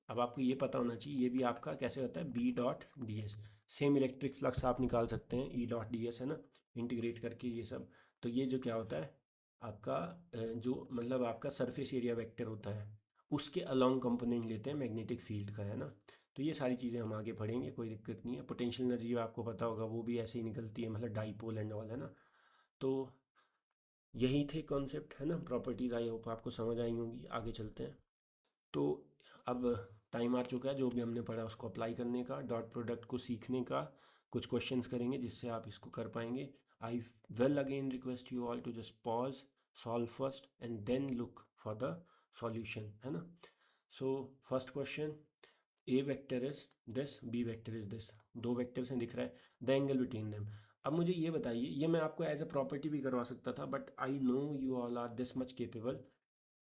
अब आपको ये पता होना चाहिए ये भी आपका कैसे होता है B dot D S. Same electric flux आप निकाल सकते हैं ई डॉट डी एस, है ना, इंटीग्रेट करके ये सब। तो ये जो क्या होता है आपका जो मतलब आपका सरफेस एरिया वेक्टर होता है उसके अलोंग कंपोनेंट लेते हैं मैग्नेटिक फील्ड का, है ना। तो ये सारी चीज़ें हम आगे पढ़ेंगे, कोई दिक्कत नहीं है। पोटेंशियल एनर्जी आपको पता होगा वो भी ऐसे ही निकलती है, मतलब डाईपोल एंड ऑल, है ना। तो यही थे कॉन्सेप्ट, है ना, प्रॉपर्टीज़। आई होप आपको समझ आई होंगी। आगे चलते हैं। तो अब टाइम आ चुका है जो भी हमने पढ़ा उसको अप्लाई करने का, डॉट प्रोडक्ट को सीखने का। कुछ क्वेश्चंस करेंगे जिससे आप इसको कर पाएंगे। I will again request you all to just pause, solve first and then look for the solution, है ना। So first question, A vector is this, B vector is this, दो वेक्टर्स हैं दिख रहा है, द एंगल बिटवीन देम। अब मुझे ये बताइए, ये मैं आपको एज अ प्रॉपर्टी भी करवा सकता था, but I know you all are this much capable,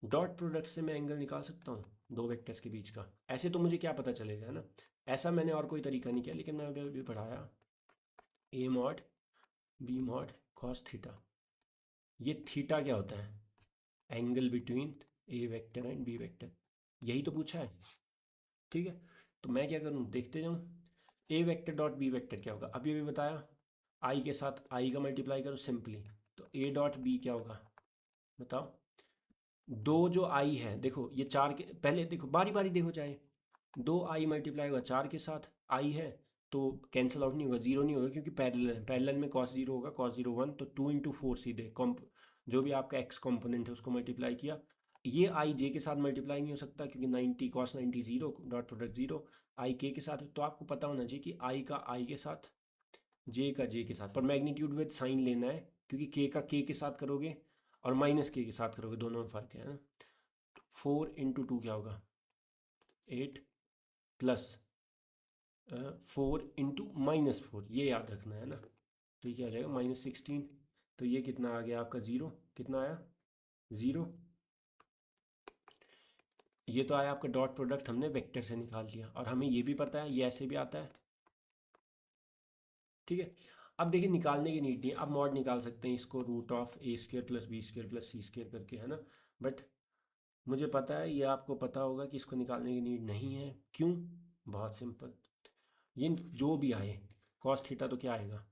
dot product से मैं एंगल निकाल सकता हूँ दो वेक्टर्स के बीच का। ऐसे तो मुझे क्या पता चलेगा, है ना। ऐसा मैंने और कोई तरीका नहीं किया, लेकिन मैं अभी पढ़ाया a mod b mod cos theta. ये थीटा क्या होता है, angle between A vector and B vector, यही तो पूछा है, ठीक है। तो मैं क्या करूँ देखते जाऊँ, ए वेक्टर डॉट बी वेक्टर क्या होगा, अभी अभी बताया, आई के साथ आई का मल्टीप्लाई करो सिंपली, तो ए डॉट बी क्या होगा बताओ। दो जो आई है देखो, ये चार के पहले देखो बारी बारी देखो, चाहे दो आई मल्टीप्लाई होगा चार के साथ, आई है तो कैंसिल आउट नहीं होगा, जीरो नहीं होगा क्योंकि पैरेलल है, पैरेलल में कॉस जीरो होगा, कॉस जीरो वन, तो 2 × 4 सीधे जो भी आपका एक्स कॉम्पोनेंट है उसको मल्टीप्लाई किया। ये आई जे के साथ मल्टीप्लाई नहीं हो सकता क्योंकि 90 cos 90 zero, dot product zero. I के साथ, तो आपको पता होना चाहिए कि आई का आई के साथ, जे का जे के साथ, पर मैग्नीट्यूड विद साइन लेना है क्योंकि के का के साथ करोगे और माइनस के साथ करोगे, दोनों में फ़र्क है ना। 4 × 2 क्या होगा 8 प्लस 4 × -4, ये याद रखना है ना। तो ये क्या आ जाएगा -16। तो ये कितना आ गया आपका ज़ीरो, कितना आया ज़ीरो। ये तो आया आपका डॉट प्रोडक्ट, हमने वेक्टर से निकाल लिया और हमें ये भी पता है ये ऐसे भी आता है, ठीक है। अब देखिए निकालने की नीड नहीं है, अब मॉड निकाल सकते हैं इसको √(a² + b² + c² करके, है ना। बट मुझे पता है ये आपको पता होगा कि इसको निकालने की नीड नहीं है। क्यों? बहुत सिंपल, ये जो भी आए कॉस थीटा तो क्या आएगा,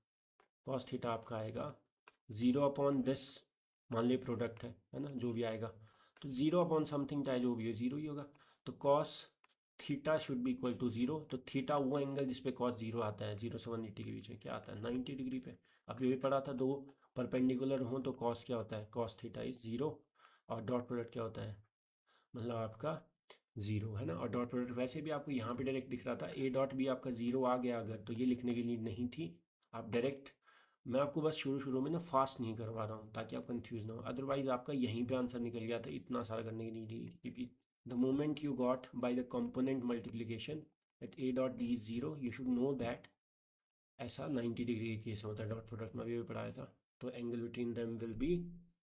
कॉस थीटा आपका आएगा 0/this, मान ली प्रोडक्ट है ना, जो भी आएगा तो 0/समथिंग, चाहे जो भी हो जीरो ही होगा। तो cos theta should be equal to zero. तो थीटा वो एंगल जिसपे कॉस जीरो आता है, 0 से 180 के बीच में, क्या आता है 90 डिग्री पे। अब ये भी पढ़ा था, दो परपेंडिकुलर हो तो कॉस क्या होता है, कॉस थीटा इज जीरो, और डॉट प्रोडक्ट क्या होता है, मतलब आपका जीरो, है ना। और डॉट प्रोडक्ट वैसे भी आपको यहाँ पे डायरेक्ट दिख रहा था, ए डॉट भी आपका जीरो आ गया अगर, तो ये लिखने की नीड नहीं थी, आप डायरेक्ट, मैं आपको बस शुरू शुरू में ना फास्ट नहीं करवा रहा हूँ ताकि आप कंफ्यूज ना हो, अदरवाइज आपका यहीं पे आंसर निकल गया था, इतना सारा करने की नीड ही, क्योंकि the moment you got by the component multiplication at A dot D is zero, you should know that ऐसा 90 डिग्री के केस में होता है, डॉट प्रोडक्ट में भी पढ़ाया था। तो angle between them will be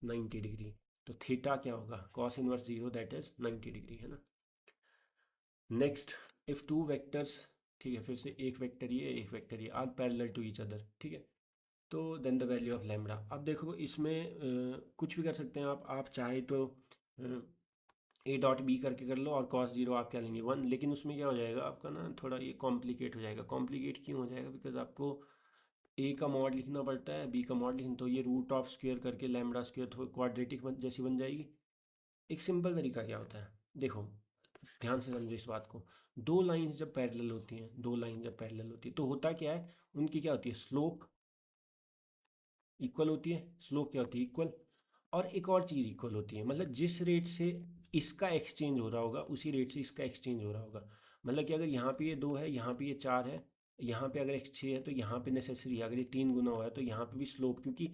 90 degree. तो थीटा क्या होगा, cos inverse zero, that is 90 degree, है ना। नेक्स्ट, इफ टू वेक्टर्स, ठीक है, फिर से एक वेक्टर ये एक वेक्टर ये are parallel to each other, ठीक है, तो then the value of lambda. अब देखो इसमें कुछ भी कर सकते हैं आप चाहे तो ए डॉट बी करके कर लो और कॉस जीरो आप क्या लेंगे 1, लेकिन उसमें क्या हो जाएगा आपका ना, थोड़ा ये कॉम्प्लिकेट हो जाएगा। कॉम्प्लिकेट क्यों हो जाएगा, बिकॉज आपको ए का मॉड लिखना पड़ता है, बी का मॉड लिखना, तो ये √ऑफ² करके लैम्बडा स्क्वेयर तो क्वाड्रेटिक जैसी बन जाएगी। एक सिंपल तरीका क्या होता है, देखो ध्यान से समझो इस बात को, दो लाइंस जब पैरेलल होती हैं, दो लाइन जब पैरेलल होती है तो होता क्या है, उनकी क्या होती है, स्लोप इक्वल होती है, स्लोप क्या होती है, इक्वल। और एक और चीज़ इक्वल होती है, मतलब जिस रेट से इसका एक्सचेंज हो रहा होगा उसी रेट से इसका एक्सचेंज हो रहा होगा। मतलब कि अगर यहाँ पे ये 2 है, यहाँ पे ये 4 है, यहाँ पे अगर x 6 है तो यहाँ पे नेसेसरी है, अगर ये 3 गुना हुआ है तो यहाँ पे भी स्लोप, क्योंकि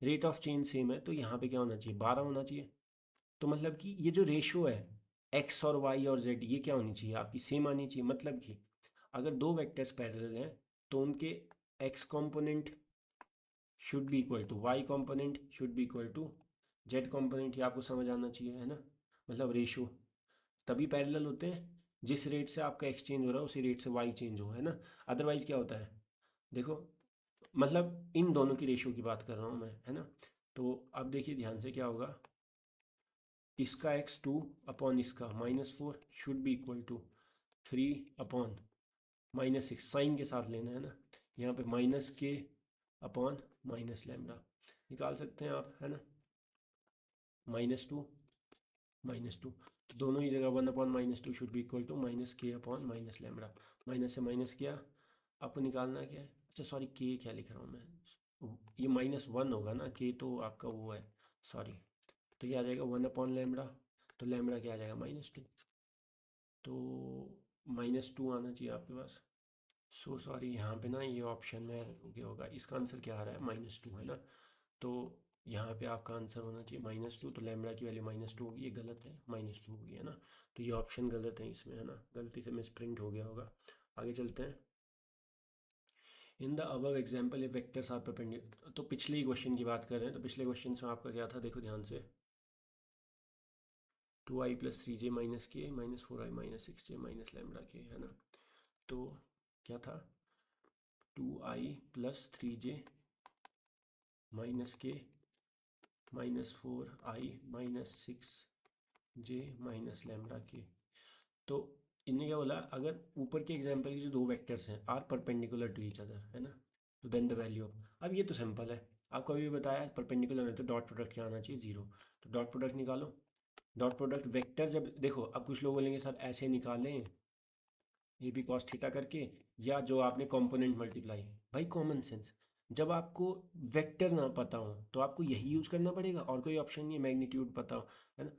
रेट ऑफ चेंज सेम है तो यहाँ पे क्या होना चाहिए 12 होना चाहिए। तो मतलब कि ये जो रेशो है x और y और z, ये क्या होनी चाहिए आपकी सेम आनी चाहिए। मतलब कि अगर दो वेक्टर्स पैरेलल हैं तो उनके x component should be equal to Y component should be equal to Z component, ये आपको समझ आना चाहिए, है ना। मतलब रेशो तभी पैरेलल होते हैं जिस रेट से आपका एक्सचेंज हो रहा है उसी रेट से वाई चेंज हो, है ना। अदरवाइज क्या होता है, देखो मतलब इन दोनों की रेशो की बात कर रहा हूँ मैं, है ना। तो अब देखिए ध्यान से क्या होगा, इसका x2 अपॉन इसका -4 should be equal to 3/-6, sine के साथ लेना है ना, यहाँ पे -k/-लैम्डा निकाल सकते हैं आप, है ना। -2 -2, तो दोनों ही जगह 1/-2 शुड बी इक्वल टू -k/-लैम्डा। माइनस से माइनस किया, आपको निकालना क्या है, अच्छा सॉरी के क्या लिख रहा हूँ मैं, ये -1 होगा ना, के तो आपका वो है, सॉरी। तो ये आ जाएगा 1/लैम्डा, तो लैम्डा क्या आ जाएगा -2, तो -2 आना चाहिए आपके पास। सो सॉरी, यहाँ पे ना ये ऑप्शन में ये होगा, इसका आंसर क्या आ रहा है -2, है ना। तो यहाँ पे आपका आंसर होना चाहिए -2, तो लैम्डा की वैल्यू -2 होगी, ये गलत है, -2 होगी, है ना। तो ये ऑप्शन गलत है इसमें, है ना, गलती से मिस प्रिंट हो गया होगा। आगे चलते हैं। In the above example A vectors are perpendicular, तो पिछले ही क्वेश्चन की बात कर रहे हैं, तो पिछले क्वेश्चन में आपका क्या था, देखो ध्यान से, 2i + 3j - k -4i - 6j - lambda k, है ना। तो क्या था, 2i + 3j - k -4i - 6j - lambda k। तो इन्हें क्या बोला, अगर ऊपर के एग्जाम्पल के जो दो वेक्टर्स हैं are perpendicular to each other, है ना, तो देन द वैल्यू ऑफ, अब ये तो सिंपल है, आपको अभी बताया परपेंडिकुलर है तो डॉट प्रोडक्ट क्या आना चाहिए, जीरो। तो डॉट प्रोडक्ट निकालो, डॉट प्रोडक्ट वेक्टर, जब देखो अब कुछ लोग बोलेंगे सर ऐसे निकालें, ए बी कॉस थीटा करके, या जो आपने कंपोनेंट मल्टीप्लाई। भाई कॉमन सेंस, जब आपको वेक्टर ना पता हो तो आपको यही यूज़ करना पड़ेगा, और कोई ऑप्शन नहीं है, मैग्नीट्यूड पता हो, है ना।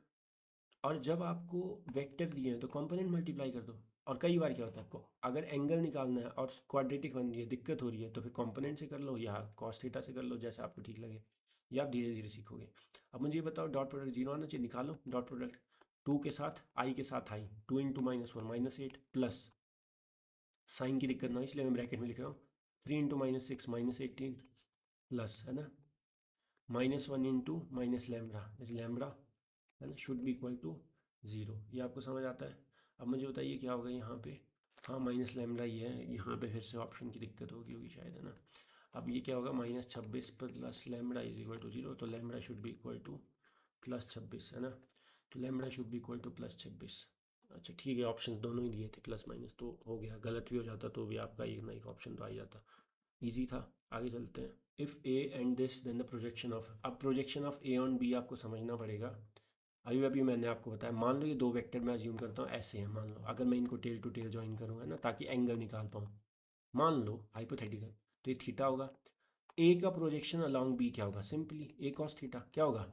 और जब आपको वेक्टर दिए हैं तो कंपोनेंट मल्टीप्लाई कर दो। और कई बार क्या होता है, आपको अगर एंगल निकालना है और क्वाड्रेटिक बन रही है, दिक्कत हो रही है, तो फिर कंपोनेंट से कर लो या कॉस थीटा से कर लो, जैसा आपको ठीक लगे, या आप धीरे धीरे सीखोगे। अब मुझे ये बताओ, डॉट प्रोडक्ट जीरो आना चाहिए, निकालो डॉट प्रोडक्ट। टू के साथ आई के साथ आई, टू इंटू -4 -8 प्लस, साइन की दिक्कत ना हो इसलिए मैं ब्रैकेट में लिख रहा हूँ, 3 इंटू -6 -18 प्लस, है ना, -1 into minus lambda is lambda, है ना, शुड बी इक्वल टू 0। ये आपको समझ आता है। अब मुझे बताइए क्या होगा यहाँ पे। हाँ माइनस लैम्बडा ही है, यहाँ पे फिर से ऑप्शन की दिक्कत होगी शायद, है ना। अब ये क्या होगा, -26 plus lambda is equal to 0, तो lambda should be equal to +26, है ना। तो lambda should be equal to +26। अच्छा ठीक है, ऑप्शन दोनों ही दिए थे प्लस माइनस, तो हो गया, गलत भी हो जाता तो भी आपका एक ना एक ऑप्शन तो आ ही जाता। इजी था। आगे चलते हैं। If a and this then the projection of, अब projection of a on b आपको समझना पड़ेगा। अभी अभी मैंने आपको बताया, मान लो ये दो वेक्टर मैं अज्यूम करता हूँ ऐसे हैं, मान लो अगर मैं इनको टेल टू टेल ज्वाइन करूँगा ना, ताकि एंगल निकाल पाऊँ, मान लो हाइपोथेटिकल, तो ये थीटा होगा। ए का प्रोजेक्शन अलॉन्ग बी क्या होगा, सिंपली ए कॉस थीटा। क्या होगा,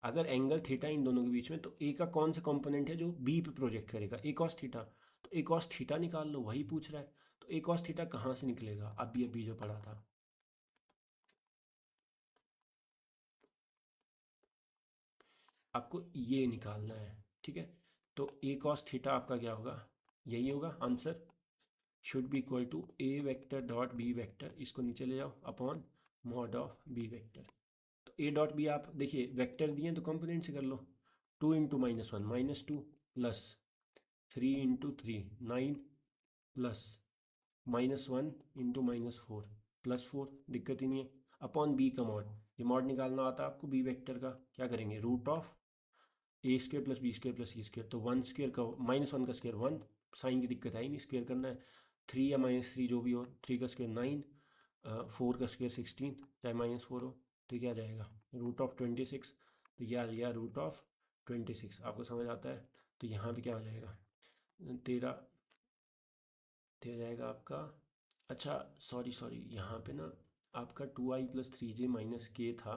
अगर एंगल थीटा इन दोनों के बीच में, तो ए का कौन सा कंपोनेंट है जो बी पे प्रोजेक्ट करेगा, ए कॉस थीटा। तो ए कॉस थीटा निकाल लो, वही पूछ रहा है। तो ए कॉस थीटा कहाँ से निकलेगा, अभी जो पढ़ा था, आपको ये निकालना है, ठीक है। तो ए कॉस थीटा आपका क्या होगा, यही होगा answer, should be equal to A vector dot B vector, इसको नीचे ले जाओ, upon mod of B vector. तो ए डॉट बी आप देखिए, वेक्टर दिए तो कंपोनेंट से कर लो, 2 into -1 -2 plus 3 into 3 9 plus -1 into -4 +4, दिक्कत ही नहीं है, अपॉन बी का मॉड। ये मॉड निकालना आता है आपको बी वेक्टर का, क्या करेंगे, root of A square plus B square plus C square, तो 1 स्क्र का -1 का स्क्र 1, साइन की दिक्कत आई नहीं, स्क्र करना है, 3 या -3 जो भी हो, 3 का स्क्र 9, 4 का स्क्र 16, चाहे -4 हो, तो क्या आ जाएगा, रूट ऑफ 26। तो यह आ गया रूट ऑफ 26, आपको समझ आता है। तो यहाँ पे क्या हो जाएगा, 13 दे जाएगा आपका। अच्छा सॉरी सॉरी, यहाँ पे ना आपका 2i + 3j - k था,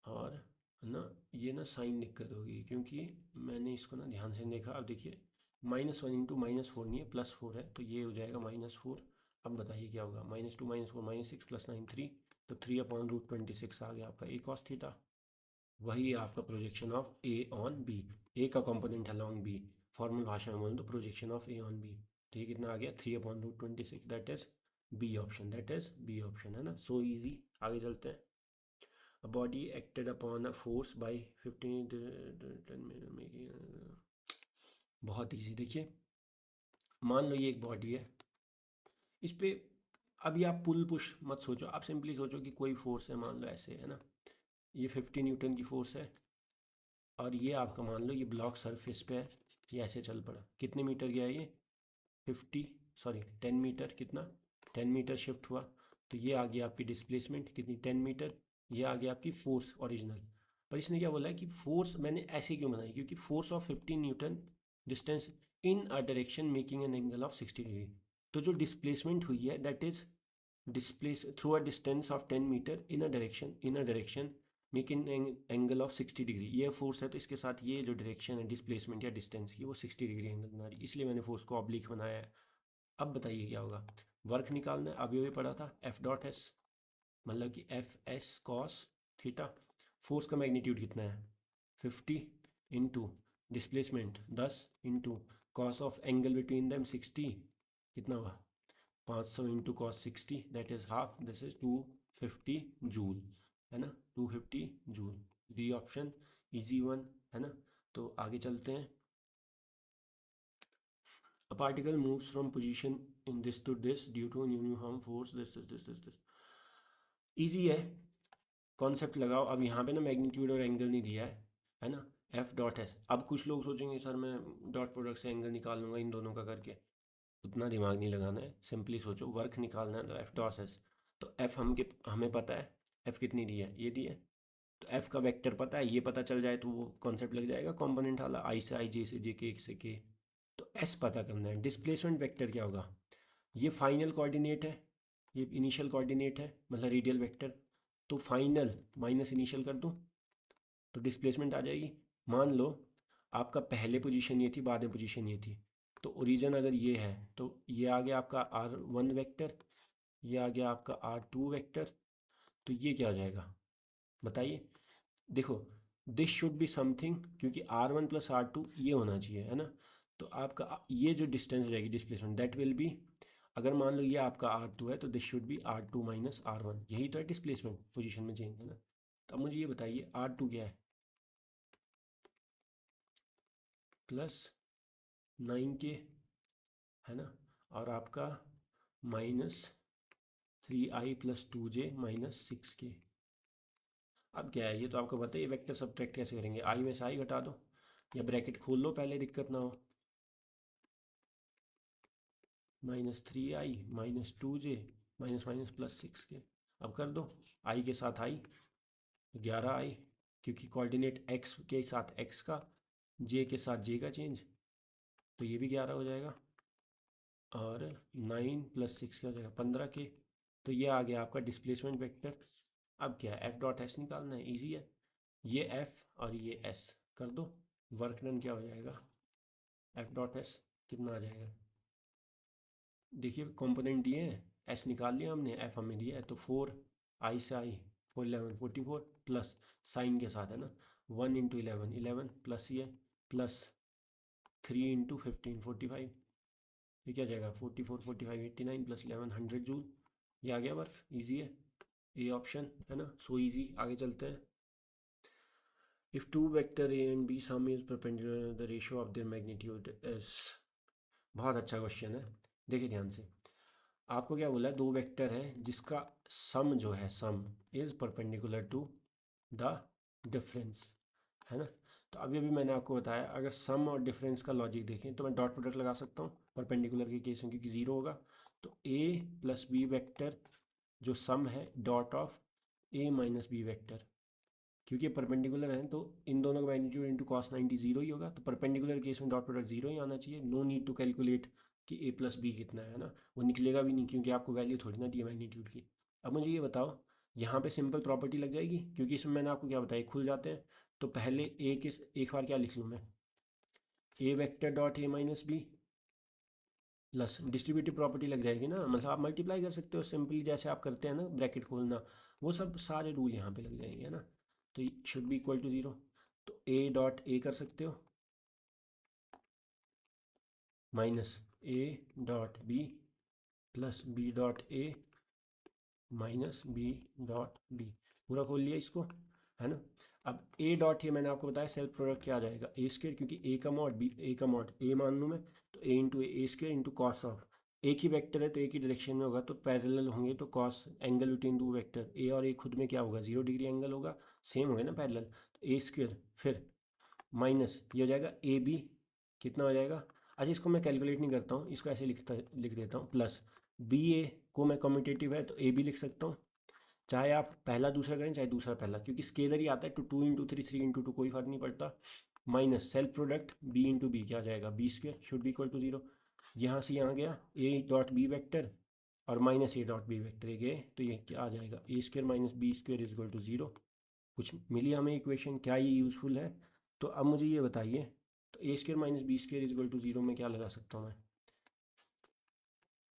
और ना ये ना साइन दिक्कत होगी, क्योंकि मैंने इसको ना ध्यान से देखा। अब देखिए, -1 इंटू -4 नहीं है, +4 है, तो ये हो जाएगा -4। अब बताइए क्या होगा, -2 -4 -6 + 9 3, तो 3/√26 आ गया आपका ए कॉस थीटा। वही है आपका projection of a on b, a का कंपोनेंट अलॉन्ग बी, फॉर्मल भाषा में बोलो तो projection of a on b. तो ये कितना आ गया, 3/√26, that is b option, that is b option, है ना। So easy. आगे चलते हैं। A body acted upon a force by 15 making, बहुत इजी। देखिए मान लो ये एक बॉडी है, इस पे अभी आप पुल पुश मत सोचो, आप सिंपली सोचो कि कोई फोर्स है, मान लो ऐसे, है ना, ये 50 न्यूटन की फोर्स है, और ये आपका मान लो ये ब्लॉक सरफेस पे है, ये ऐसे चल पड़ा, कितने मीटर गया ये, 50 सॉरी 10 मीटर, कितना 10 मीटर शिफ्ट हुआ। तो ये आ गया आपकी डिस्प्लेसमेंट कितनी, 10 मीटर। ये आ गया आपकी फोर्स ओरिजिनल। पर इसने क्या बोला है कि फोर्स मैंने ऐसे क्यों बनाई, क्योंकि force of 15 newton distance in a direction making an angle of 60 degree. तो जो डिस्प्लेसमेंट हुई है that is displace through a distance of 10 metre in a direction making angle of 60 degree. ये फोर्स है, तो इसके साथ ये जो डायरेक्शन है डिस्प्लेसमेंट या डिस्टेंस की, वो 60 डिग्री एंगल बना रही है, इसलिए मैंने फोर्स को ऑब्लिक बनाया है। अब बताइए क्या होगा, वर्क निकालना है, अभी अभी पढ़ा था एफ डॉट एस, मतलब कि F S cos theta. Force का मैग्नीट्यूड कितना है, 50 into displacement 10 into cos of angle between them 60, कितना होगा, 500 into cos 60, that is half, this is 250 joule, है ना, 250 joule. D option, easy one, है ना। तो आगे चलते हैं। A particle moves from position in this to this due to uniform force this। Easy है, कॉन्सेप्ट लगाओ। अब यहाँ पे ना मैग्नीट्यूड और एंगल नहीं दिया है ना, एफ डॉट एस। अब कुछ लोग सोचेंगे सर मैं डॉट प्रोडक्ट से एंगल निकाल लूँगा इन दोनों का करके, उतना दिमाग नहीं लगाना है, सिंपली सोचो वर्क निकालना है, तो एफ डॉट एस। तो एफ हमें पता है, एफ कितनी दी है, ये दी है, तो एफ का वेक्टर पता है, ये पता चल जाए तो वो कॉन्सेप्ट लग जाएगा कंपोनेंट वाला, आई से आई, जे से जे, के से के। तो एस पता करना है। डिस्प्लेसमेंट वेक्टर क्या होगा, ये फाइनल कोऑर्डिनेट है, ये इनिशियल कोऑर्डिनेट है, मतलब रेडियल वेक्टर। तो फाइनल माइनस इनिशियल कर दूँ तो डिस्प्लेसमेंट आ जाएगी। मान लो आपका पहले पोजीशन ये थी, बाद में पोजीशन ये थी, तो ओरिजिन अगर ये है तो ये आ गया आपका R1 वेक्टर, ये आ गया आपका R2 वेक्टर। तो ये क्या हो जाएगा बताइए। देखो दिस शुड बी समथिंग, क्योंकि R1 प्लस R2 ये होना चाहिए, है ना। तो आपका ये जो डिस्टेंस हो जाएगी डिस्प्लेसमेंट, दैट विल बी, अगर मान लो ये आपका R2 है तो this should be R2 minus R1, यही तो है डिस्प्लेसमेंट, पोजीशन में चेंज है ना। तो अब मुझे ये बताइए R2 क्या है, प्लस 9K, है ना, और आपका minus 3I plus 2J minus 6K। अब क्या है, ये तो आपको पता है, ये वेक्टर सब्ट्रैक्ट कैसे करेंगे, आई में से आई घटा दो या ब्रैकेट खोल लो पहले, दिक्कत ना हो। -3I -2J minus minus plus 6K। अब कर दो, आई के साथ आई 11I, क्योंकि कोऑर्डिनेट एक्स के साथ एक्स का, जे के साथ जे का चेंज, तो ये भी 11 हो जाएगा। और 9 प्लस 6 क्या हो जाएगा 15K। तो ये आ गया आपका डिस्प्लेसमेंट वेक्टर। अब क्या है, एफ डॉट एस निकालना है, ईजी है। ये एफ और ये एस कर दो, वर्क डन क्या हो जाएगा, एफ डॉट एस कितना आ जाएगा। देखिए कंपोनेंट दिए हैं, एस निकाल लिया हमने, एफ हमें दिया है, तो 4I से आई 4 11 44 प्लस साइन के साथ है ना, 1 इंटू 11 11 प्लस ये प्लस 3 इंटू 15 45, ये क्या जाएगा 44 45 89 प्लस 11 100 जूल। ये आ गया वर्क, इजी है, ए ऑप्शन है ना, सो इजी। आगे चलते हैं। If two vector A and be some is perpendicular the ratio of their magnitude is, बहुत अच्छा क्वेश्चन है। देखिए ध्यान से, आपको क्या बोला है, दो वेक्टर है जिसका सम जो है, sum is perpendicular to the difference, है ना। तो अभी अभी मैंने आपको बताया, अगर सम और डिफरेंस का लॉजिक देखें तो मैं डॉट प्रोडक्ट लगा सकता हूँ परपेंडिकुलर के केस में, क्योंकि ज़ीरो होगा। तो ए प्लस बी वेक्टर जो सम है dot of A minus B vector, क्योंकि परपेंडिकुलर हैं तो इन दोनों का मैग्नीट्यूड इंटू कॉस 90 जीरो ही होगा, तो परपेंडिकुलर केस में डॉट प्रोडक्ट जीरो ही आना चाहिए। नो नीड टू कैलकुलेट कि ए प्लस बी कितना है ना, वो निकलेगा भी नहीं, क्योंकि आपको वैल्यू थोड़ी ना दी है मैग्नीट्यूड की। अब मुझे ये बताओ, यहाँ पे सिंपल प्रॉपर्टी लग जाएगी, क्योंकि इसमें मैंने आपको क्या बताया, खुल जाते हैं। तो पहले ए के एक बार क्या लिख लूँ मैं, a vector dot A minus b plus distributive property लग जाएगी ना, मतलब आप मल्टीप्लाई कर सकते हो सिंपली, जैसे आप करते हैं ना ब्रैकेट खोलना, वो सब सारे रूल यहाँ पे लग जाएंगे, है ना। तो should be equal to zero. तो ए डॉट ए कर सकते हो माइनस ए dot B plus B dot ए माइनस बी डॉट बी, पूरा खोल लिया इसको, है ना। अब ए डॉट ये मैंने आपको बताया सेल्फ प्रोडक्ट क्या आ जाएगा, ए स्क्र, क्योंकि ए का मॉड बी, ए का मॉड ए मान लूँ मैं, तो a into a square into cos of, एक ही वेक्टर है तो एक ही डायरेक्शन में होगा, तो पैरेलल होंगे, तो कॉस एंगल बिटवीन दो वेक्टर ए और ए खुद में क्या होगा 0 डिग्री एंगल होगा, सेम हो गया ना पैरेलल। तो ए स्क्र फिर माइनस ये हो जाएगा ए बी, कितना हो जाएगा। अच्छा इसको मैं कैलकुलेट नहीं करता हूँ, इसको ऐसे लिख देता हूँ, प्लस बी ए को मैं कम्यूटेटिव है तो ए बी लिख सकता हूँ, चाहे आप पहला दूसरा करें चाहे दूसरा पहला, क्योंकि स्केलर ही आता है, टू 2 इंटू 3 3 इंटू 2 कोई फर्क नहीं पड़ता। Minus self product b into b क्या आ जाएगा, b square should be equal to 0। यहाँ से यहाँ गया ए डॉट बी वैक्टर और माइनस ए डॉट बी वैक्टर गए, तो ये क्या आ जाएगा, a square minus b square is equal to 0। कुछ मिली हमें इक्वेशन, क्या ये यूज़फुल है। तो अब मुझे ये बताइए, तो a square minus b square is equal to 0 में क्या लगा सकता हूँ मैं,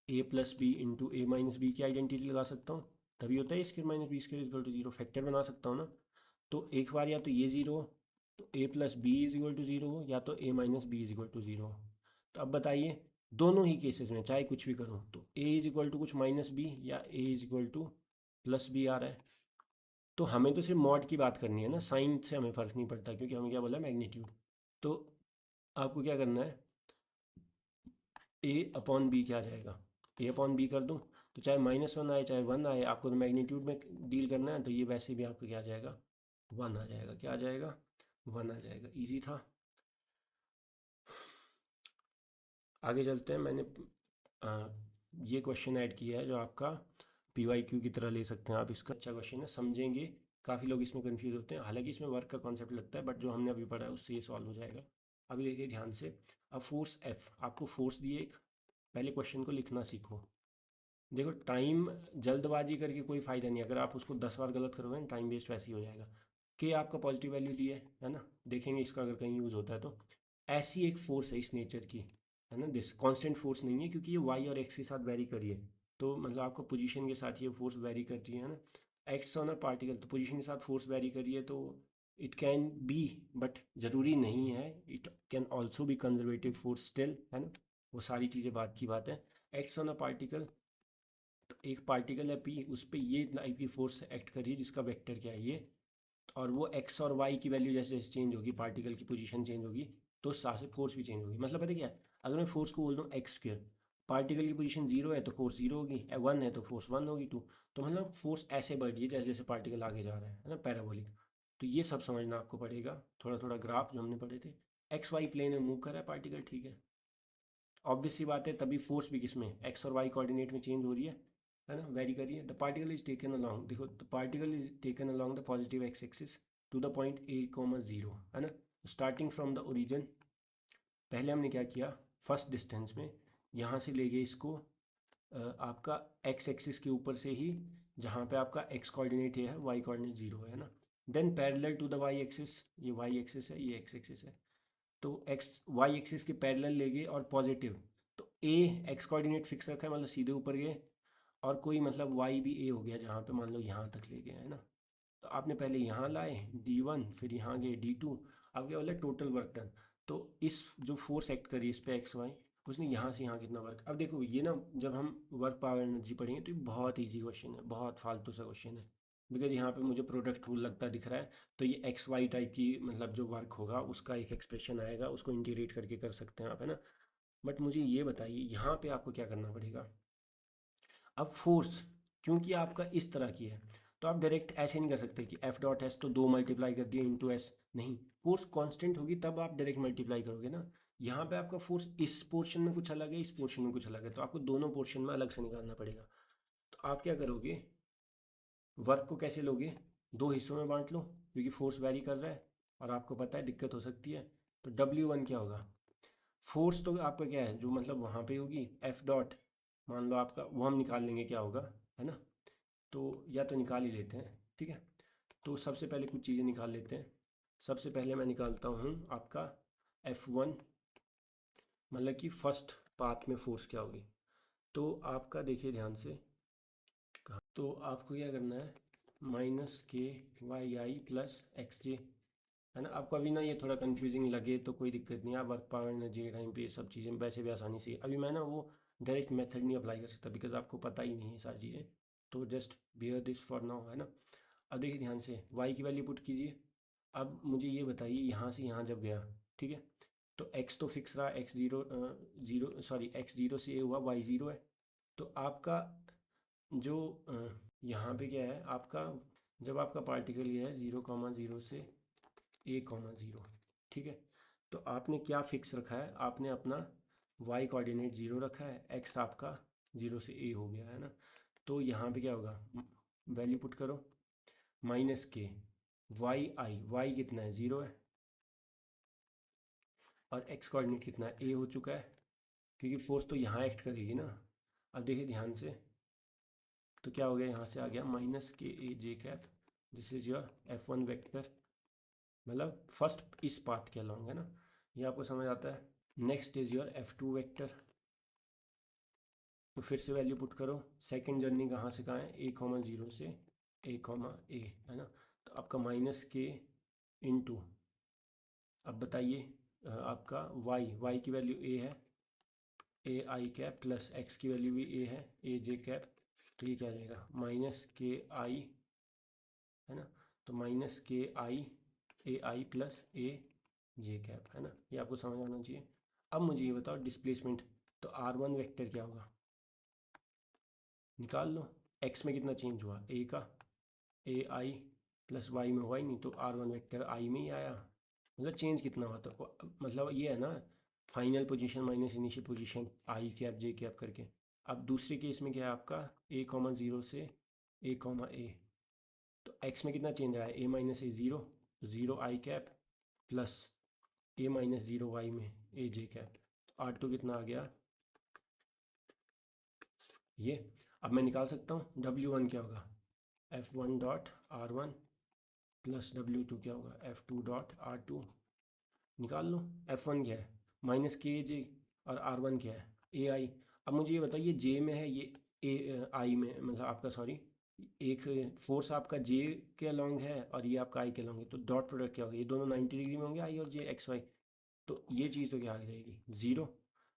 a plus b into a minus b की आइडेंटिटी लगा सकता हूँ, तभी होता है a square minus b square is equal to 0, factor बना सकता हूँ ना। तो एक बार या तो ये 0 हो, तो a plus b is equal to 0 हो, या तो a minus b is equal to 0 हो। तो अब बताइए दोनों ही केसेस में चाहे कुछ भी करो, तो ए इज इक्वल टू कुछ माइनस बी या a is equal to plus b आ रहा है। तो हमें तो सिर्फ मॉड की बात करनी है ना, साइन से हमें फ़र्क नहीं पड़ता, क्योंकि हमें क्या बोला मैग्नीट्यूड। तो आपको क्या करना है, ए अपॉन बी क्या आ जाएगा, ए अपॉन बी कर दूँ, तो चाहे -1 आए चाहे 1 आए, आपको तो मैग्नीट्यूड में डील करना है, तो ये वैसे भी आपको क्या आ जाएगा 1 आ जाएगा, क्या आ जाएगा 1 आ जाएगा, ईजी था। आगे चलते हैं। मैंने ये क्वेश्चन ऐड किया है जो आपका PYQ की तरह ले सकते हैं आप, इसका अच्छा क्वेश्चन है, समझेंगे। काफ़ी लोग इसमें कंफ्यूज होते हैं, हालांकि इसमें वर्क का कॉन्सेप्ट लगता है, बट जो हमने अभी पढ़ा है उससे ये सॉल्व हो जाएगा। अभी देखिए ध्यान से, अब फोर्स F, आपको फोर्स दिए एक, पहले क्वेश्चन को लिखना सीखो। देखो टाइम जल्दबाजी करके कोई फ़ायदा नहीं, अगर आप उसको 10 बार गलत करोगे ना टाइम वेस्ट वैसे ही हो जाएगा। के आपका पॉजिटिव वैल्यू दी है ना, देखेंगे इसका अगर कहीं यूज़ होता है तो। ऐसी एक फोर्स है इस नेचर की, है ना, दिस कांस्टेंट फोर्स नहीं है क्योंकि ये वाई और एक्स के साथ वेरी करिए, तो मतलब आपको पोजीशन के साथ ये फोर्स वेरी करती है ना। एक्स ऑन अ पार्टिकल, तो पोजीशन के साथ फोर्स वेरी करिए तो इट कैन बी, बट ज़रूरी नहीं है, it can also be conservative force still, है ना। वो सारी चीज़ें बात की बात है। एक्स ऑन अ पार्टिकल, तो एक पार्टिकल है पी, उस पर ये टाइप की फोर्स एक्ट कर रही है जिसका वेक्टर क्या है ये, और वो एक्स और वाई की वैल्यू जैसे जैसे चेंज होगी, पार्टिकल की पोजीशन चेंज होगी, तो उस हिसाब से फोर्स भी चेंज होगी। मतलब पता क्या है, अगर मैं फोर्स को बोल दूँ एक्स स्क्र, पार्टिकल की पोजीशन 0 है तो फोर्स 0 होगी, 1 है तो फोर्स 1 होगी, 2, तो मतलब फोर्स ऐसे बढ़ रही है जैसे जैसे पार्टिकल आगे जा रहा है ना, पैराबोलिक। तो ये सब समझना आपको पड़ेगा, थोड़ा थोड़ा ग्राफ जो हमने पढ़े थे, एक्स वाई प्लेन में मूव कर रहा है पार्टिकल, ठीक है। ऑब्वियस सी बात है, तभी फोर्स भी किस में, एक्स और वाई कोऑर्डिनेट में चेंज हो रही है ना, वेरी कर रही है। The particle is taken along, देखो the particle is taken along the positive x axis to the point a comma 0, है ना। स्टार्टिंग फ्रॉम द ओरिजिन, पहले हमने क्या किया, फर्स्ट डिस्टेंस में यहाँ से ले गए इसको आपका एक्स एक्सिस के ऊपर से ही, जहाँ पे आपका एक्स कोऑर्डिनेट है, वाई कोऑर्डिनेट 0 है ना। Then parallel to the y axis, ये वाई एक्सिस है, ये एक्स एक्सिस है, तो एक्स वाई एक्सिस के पैरेलल ले गए और पॉजिटिव, तो ए एक्स कोऑर्डिनेट फिक्स रखा है मतलब सीधे ऊपर गए, और कोई मतलब वाई भी ए हो गया जहाँ पे मान लो यहाँ तक ले गए, है ना। तो आपने पहले यहाँ लाए D1, फिर यहाँ गए D2, अब क्या बोला टोटल वर्क डन। तो इस जो फोर्स एक्ट करी इस पे एक्स वाई, उसने यहाँ से यहाँ कितना वर्क, अब देखो ये ना, जब हम वर्क पावर एनर्जी पढ़ेंगे तो ये बहुत ईजी क्वेश्चन है, बहुत फालतू सा क्वेश्चन है, बिकॉज यहाँ पे मुझे प्रोडक्ट रूल लगता दिख रहा है, तो ये एक्स वाई टाइप की मतलब जो वर्क होगा उसका एक एक्सप्रेशन आएगा, उसको इंटीग्रेट करके कर सकते हैं आप, है ना। बट मुझे ये बताइए यहाँ पे आपको क्या करना पड़ेगा। अब फोर्स क्योंकि आपका इस तरह की है, तो आप डायरेक्ट ऐसे नहीं कर सकते कि एफ डॉट एस तो 2 मल्टीप्लाई कर दिए इंटू एस, नहीं, फोर्स कांस्टेंट होगी तब आप डायरेक्ट मल्टीप्लाई करोगे ना। यहाँ पे आपका फोर्स इस पोर्शन में कुछ अलग है, इस पोर्शन में कुछ अलग है, तो आपको दोनों पोर्शन में अलग से निकालना पड़ेगा। तो आप क्या करोगे, वर्क को कैसे लोगे, दो हिस्सों में बांट लो क्योंकि फोर्स वैरी कर रहा है और आपको पता है दिक्कत हो सकती है। तो W1 क्या होगा, फोर्स तो आपका क्या है जो मतलब वहाँ पे होगी एफ डॉट, मान लो आपका वो हम निकाल लेंगे क्या होगा, है ना। तो या तो निकाल ही लेते हैं, ठीक है। तो सबसे पहले कुछ चीज़ें निकाल लेते हैं। सबसे पहले मैं निकालता हूँ आपका F1, मतलब कि फर्स्ट पाथ में फोर्स क्या होगी। तो आपका देखिए ध्यान से, तो आपको क्या करना है, -k y i + xj, है ना। आपको अभी ना ये थोड़ा कंफ्यूजिंग लगे तो कोई दिक्कत नहीं है, आप वर्क पावर एनर्जी के टाइम पे ये सब चीज़ें वैसे भी आसानी से, अभी मैं ना वो डायरेक्ट मेथड नहीं अप्लाई कर सकता बिकॉज आपको पता ही नहीं है सारी चीज़ें, तो just bear this for now, है ना। अब देखिए ध्यान से, y की वैल्यू पुट कीजिए। अब मुझे ये बताइए यहाँ से यहाँ जब गया, ठीक है, तो x तो फिक्स रहा, x zero zero sorry x zero से a हुआ, y जीरो है, तो आपका जो यहाँ पे क्या है आपका, जब आपका पार्टिकल ये है 0,0 से a,0, ठीक है, तो आपने क्या फिक्स रखा है, आपने अपना y कोऑर्डिनेट 0 रखा है, x आपका 0 से a हो गया, है ना। तो यहाँ पे क्या होगा, वैल्यू पुट करो, -k y कितना है 0 है, और x कोऑर्डिनेट कितना है a हो चुका है, क्योंकि फोर्स तो यहाँ एक्ट करेगी ना। अब देखिए ध्यान से, तो क्या हो गया, यहाँ से आ गया -k a j cap, this is your F1 vector, मतलब फर्स्ट इस पार्ट के अलॉन्ग, है ना, ये आपको समझ आता है। Next is your F2 vector, तो फिर से वैल्यू पुट करो, सेकंड जर्नी कहाँ से कहाँ है, a,0 से a,a, है ना। तो आपका -k इंटू, अब बताइए आपका y की वैल्यू a है, a i cap plus x की वैल्यू भी a है, a j कैप, तो ये क्या आ जाएगा -ki, है ना। तो -ki plus a j cap, है ना, ये आपको समझ आना चाहिए। अब मुझे ये बताओ डिस्प्लेसमेंट, तो R1 वेक्टर क्या होगा, निकाल लो, x में कितना चेंज हुआ a का, a i प्लस y में हुआ ही नहीं, तो R1 वेक्टर i में ही आया, मतलब चेंज कितना हुआ, तो मतलब ये है ना, final position minus initial position i cap j cap करके। अब दूसरे केस में क्या है आपका a,0 से a,a, तो x में कितना चेंज आया, a - a 0, 0 i cap plus a minus 0 y में ए जे कैप, तो R2 कितना आ गया ये। अब मैं निकाल सकता हूँ W1 क्या होगा, F1 dot R1 plus W2 क्या होगा, F2 डॉट R2। निकाल लो। F1 क्या है माइनस के जे, और R1 क्या है ए आई। अब मुझे ये बताइए जे में है ये ए आई में, मतलब आपका सॉरी, एक फोर्स आपका जे के अलॉन्ग है और ये आपका आई के अलॉन्ग है, तो डॉट प्रोडक्ट क्या होगा, ये दोनों 90 डिग्री में होंगे आई और जे एक्स वाई, तो ये चीज़ तो क्या आ जाएगी ज़ीरो।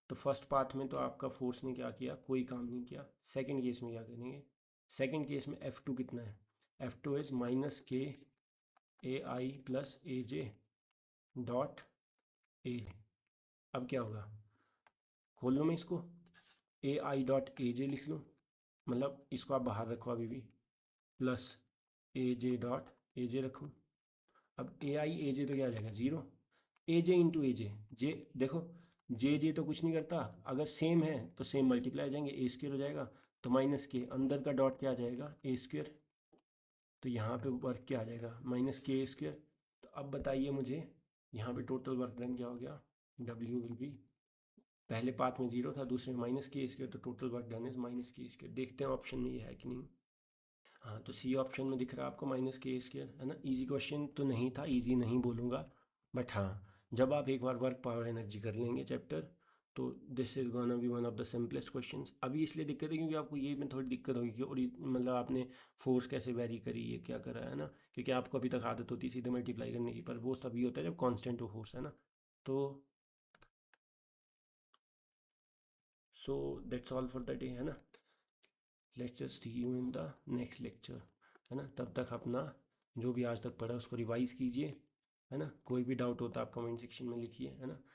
तो फर्स्ट पार्ट में तो आपका फोर्स ने क्या किया, कोई काम नहीं किया। सेकंड केस में क्या करेंगे, सेकंड केस में F2 कितना है, F2 इज माइनस के ए आई plus A J dot A. अब क्या होगा, खोल लो मैं इसको, ए आई डॉट ए जे लिख लूँ, मतलब इसको आप बाहर रखो अभी भी, plus A J dot A जे रखूँ। अब ए आई ए जे तो क्या आ जाएगा ज़ीरो, ए जे इंटू ए जे देखो, जे तो कुछ नहीं करता, अगर सेम है तो सेम मल्टीप्लाई हो जाएंगे, ए स्क्र हो जाएगा, तो माइनस के अंदर का डॉट क्या आ जाएगा ए स्क्र, तो यहाँ पे वर्क क्या आ जाएगा माइनस के स्क्र। तो अब बताइए मुझे यहाँ पे टोटल वर्क डन क्या हो गया, डब्ल्यू विल बी, पहले पार्ट में जीरो था, दूसरे में माइनस के स्क्र, तो total work done is minus के स्क्र। देखते हैं ऑप्शन में ये है कि नहीं। हाँ, तो सी ऑप्शन में दिख रहा है आपको माइनस के स्क्र, है ना। इजी क्वेश्चन तो नहीं था, इजी नहीं बोलूँगा, बट हाँ, जब आप एक बार वर्क पावर एनर्जी कर लेंगे चैप्टर, तो this is gonna be one of the simplest questions. अभी इसलिए दिक्कत है क्योंकि आपको ये में थोड़ी दिक्कत होगी कि, और मतलब आपने फोर्स कैसे वेरी करी, ये क्या करा है ना, क्योंकि आपको अभी तक आदत होती सीधे मल्टीप्लाई करने की, पर वो तभी होता है जब कॉन्स्टेंट हो फोर्स, है ना। तो so that's all for the day, है ना। Let's just see you in the next lecture, है ना। तब तक अपना जो भी आज तक पढ़ा उसको रिवाइज कीजिए, है ना। कोई भी डाउट होता है आप कमेंट सेक्शन में लिखिए, है ना।